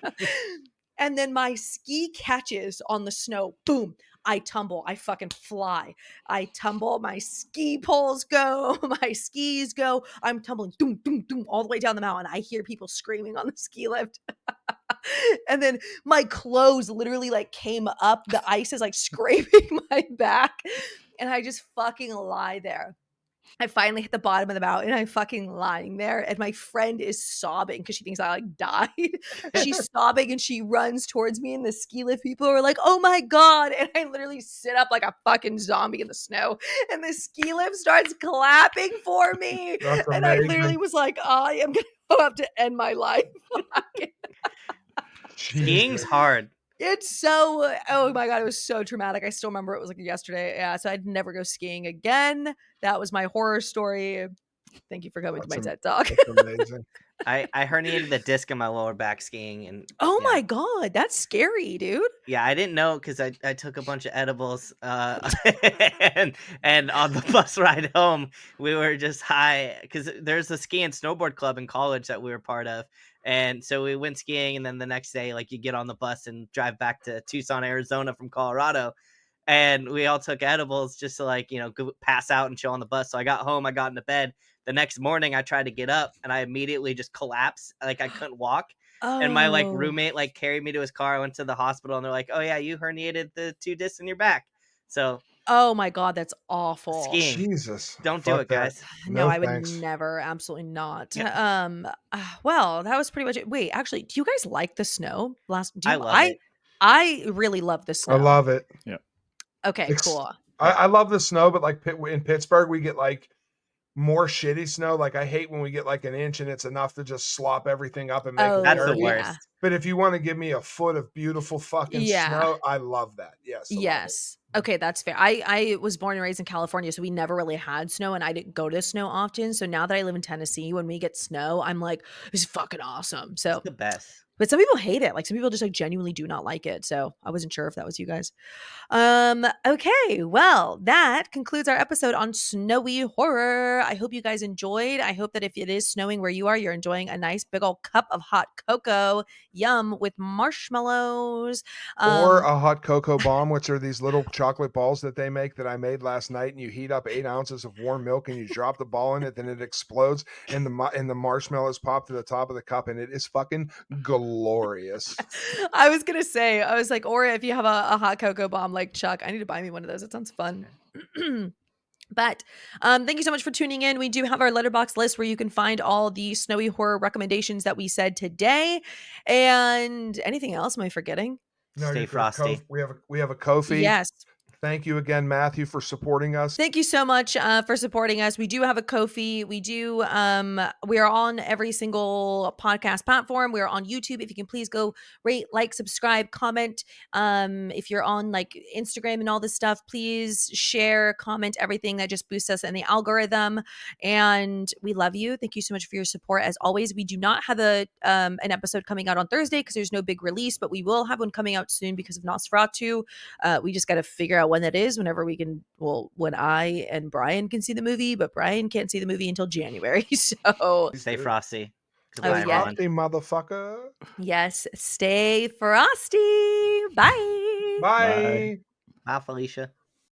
And then my ski catches on the snow. Boom. I tumble. I fucking fly. I tumble. My ski poles go. My skis go. I'm tumbling doom, doom, doom, all the way down the mountain. I hear people screaming on the ski lift. And then my clothes literally like came up. The ice is like scraping my back. And I just fucking lie there. I finally hit the bottom of the mountain. I'm fucking lying there. And my friend is sobbing because she thinks I like died. She's sobbing and she runs towards me. And the ski lift people are like, oh my God. And I literally sit up like a fucking zombie in the snow. And the ski lift starts clapping for me. That's And I amazing. literally was like, I am going to have to end my life. Skiing's hard. It's so, oh my God, it was so traumatic. I still remember it was like yesterday. Yeah, so I'd never go skiing again. That was my horror story. Thank you for coming to my That's TED Talk. That's amazing. I herniated the disc in my lower back skiing, and Oh yeah. my God, that's scary, dude. Yeah, I didn't know because I took a bunch of edibles, and on the bus ride home we were just high because there's a ski and snowboard club in college that we were part of, and so we went skiing, and then the next day like you get on the bus and drive back to Tucson, Arizona from Colorado, and we all took edibles just to like go pass out and chill on the bus. So I got home, I got into bed. The next morning I tried to get up and I immediately just collapsed, like I couldn't walk. And my like Oh. roommate like carried me to his car. I went to the hospital, and they're like, "Oh yeah, you herniated the 2 discs in your back." So Oh my god, that's awful. skiing, Jesus. don't do Fuck it, that. guys. No, No I would thanks. never, absolutely not. Yep. Well, that was pretty much it. Wait, actually, do you guys like the snow? I love it. I really love the I snow. love it. Yeah. Okay, cool. I love the snow, but like in Pittsburgh, we get like more shitty snow. Like I hate when we get like an inch and it's enough to just slop everything up and make it That's the dirty. yeah. worst. But if you want to give me a foot of beautiful fucking Yeah. snow, I love that. Yes. I love it. Yes. Okay, that's fair. I was born and raised in California, so we never really had snow, and I didn't go to snow often. So now that I live in Tennessee, when we get snow, I'm like, this is fucking awesome. It's So, the best. but some people hate it. Like some people just like genuinely do not like it. So I wasn't sure if that was you guys. Okay, well, that concludes our episode on snowy horror. I hope you guys enjoyed. I hope that if it is snowing where you are, you're enjoying a nice big old cup of hot cocoa, yum, with marshmallows. Or a hot cocoa bomb, which are these little chocolate balls that they make that I made last night, and you heat up 8 ounces of warm milk and you drop the ball in it, then it explodes, and the marshmallows pop to the top of the cup, and it is fucking glorious. I was gonna say, I was like, or if you have a hot cocoa bomb like Chuck, I need to buy me one of those. It sounds fun. But thank you so much for tuning in. We do have our letterbox list where you can find all the snowy horror recommendations that we said today. And anything else am I forgetting? No, Stay you're good. frosty. We have a Ko-fi. Yes. Thank you again, Matthew, for supporting us. Thank you so much for supporting us. We do have a Ko-fi. We do. We are on every single podcast platform. We are on YouTube. If you can please go rate, like, subscribe, comment. If you're on like Instagram and all this stuff, please share, comment, everything that just boosts us in the algorithm. And we love you. Thank you so much for your support. As always, we do not have an episode coming out on Thursday because there's no big release, but we will have one coming out soon because of Nosferatu. We just got to figure out when that is, whenever we can, well, when I and Brian can see the movie, but Brian can't see the movie until January. So Stay frosty. Oh, Goodbye, yeah. everyone. Frosty, motherfucker. yes, stay frosty. Bye. Bye. Bye, Felicia.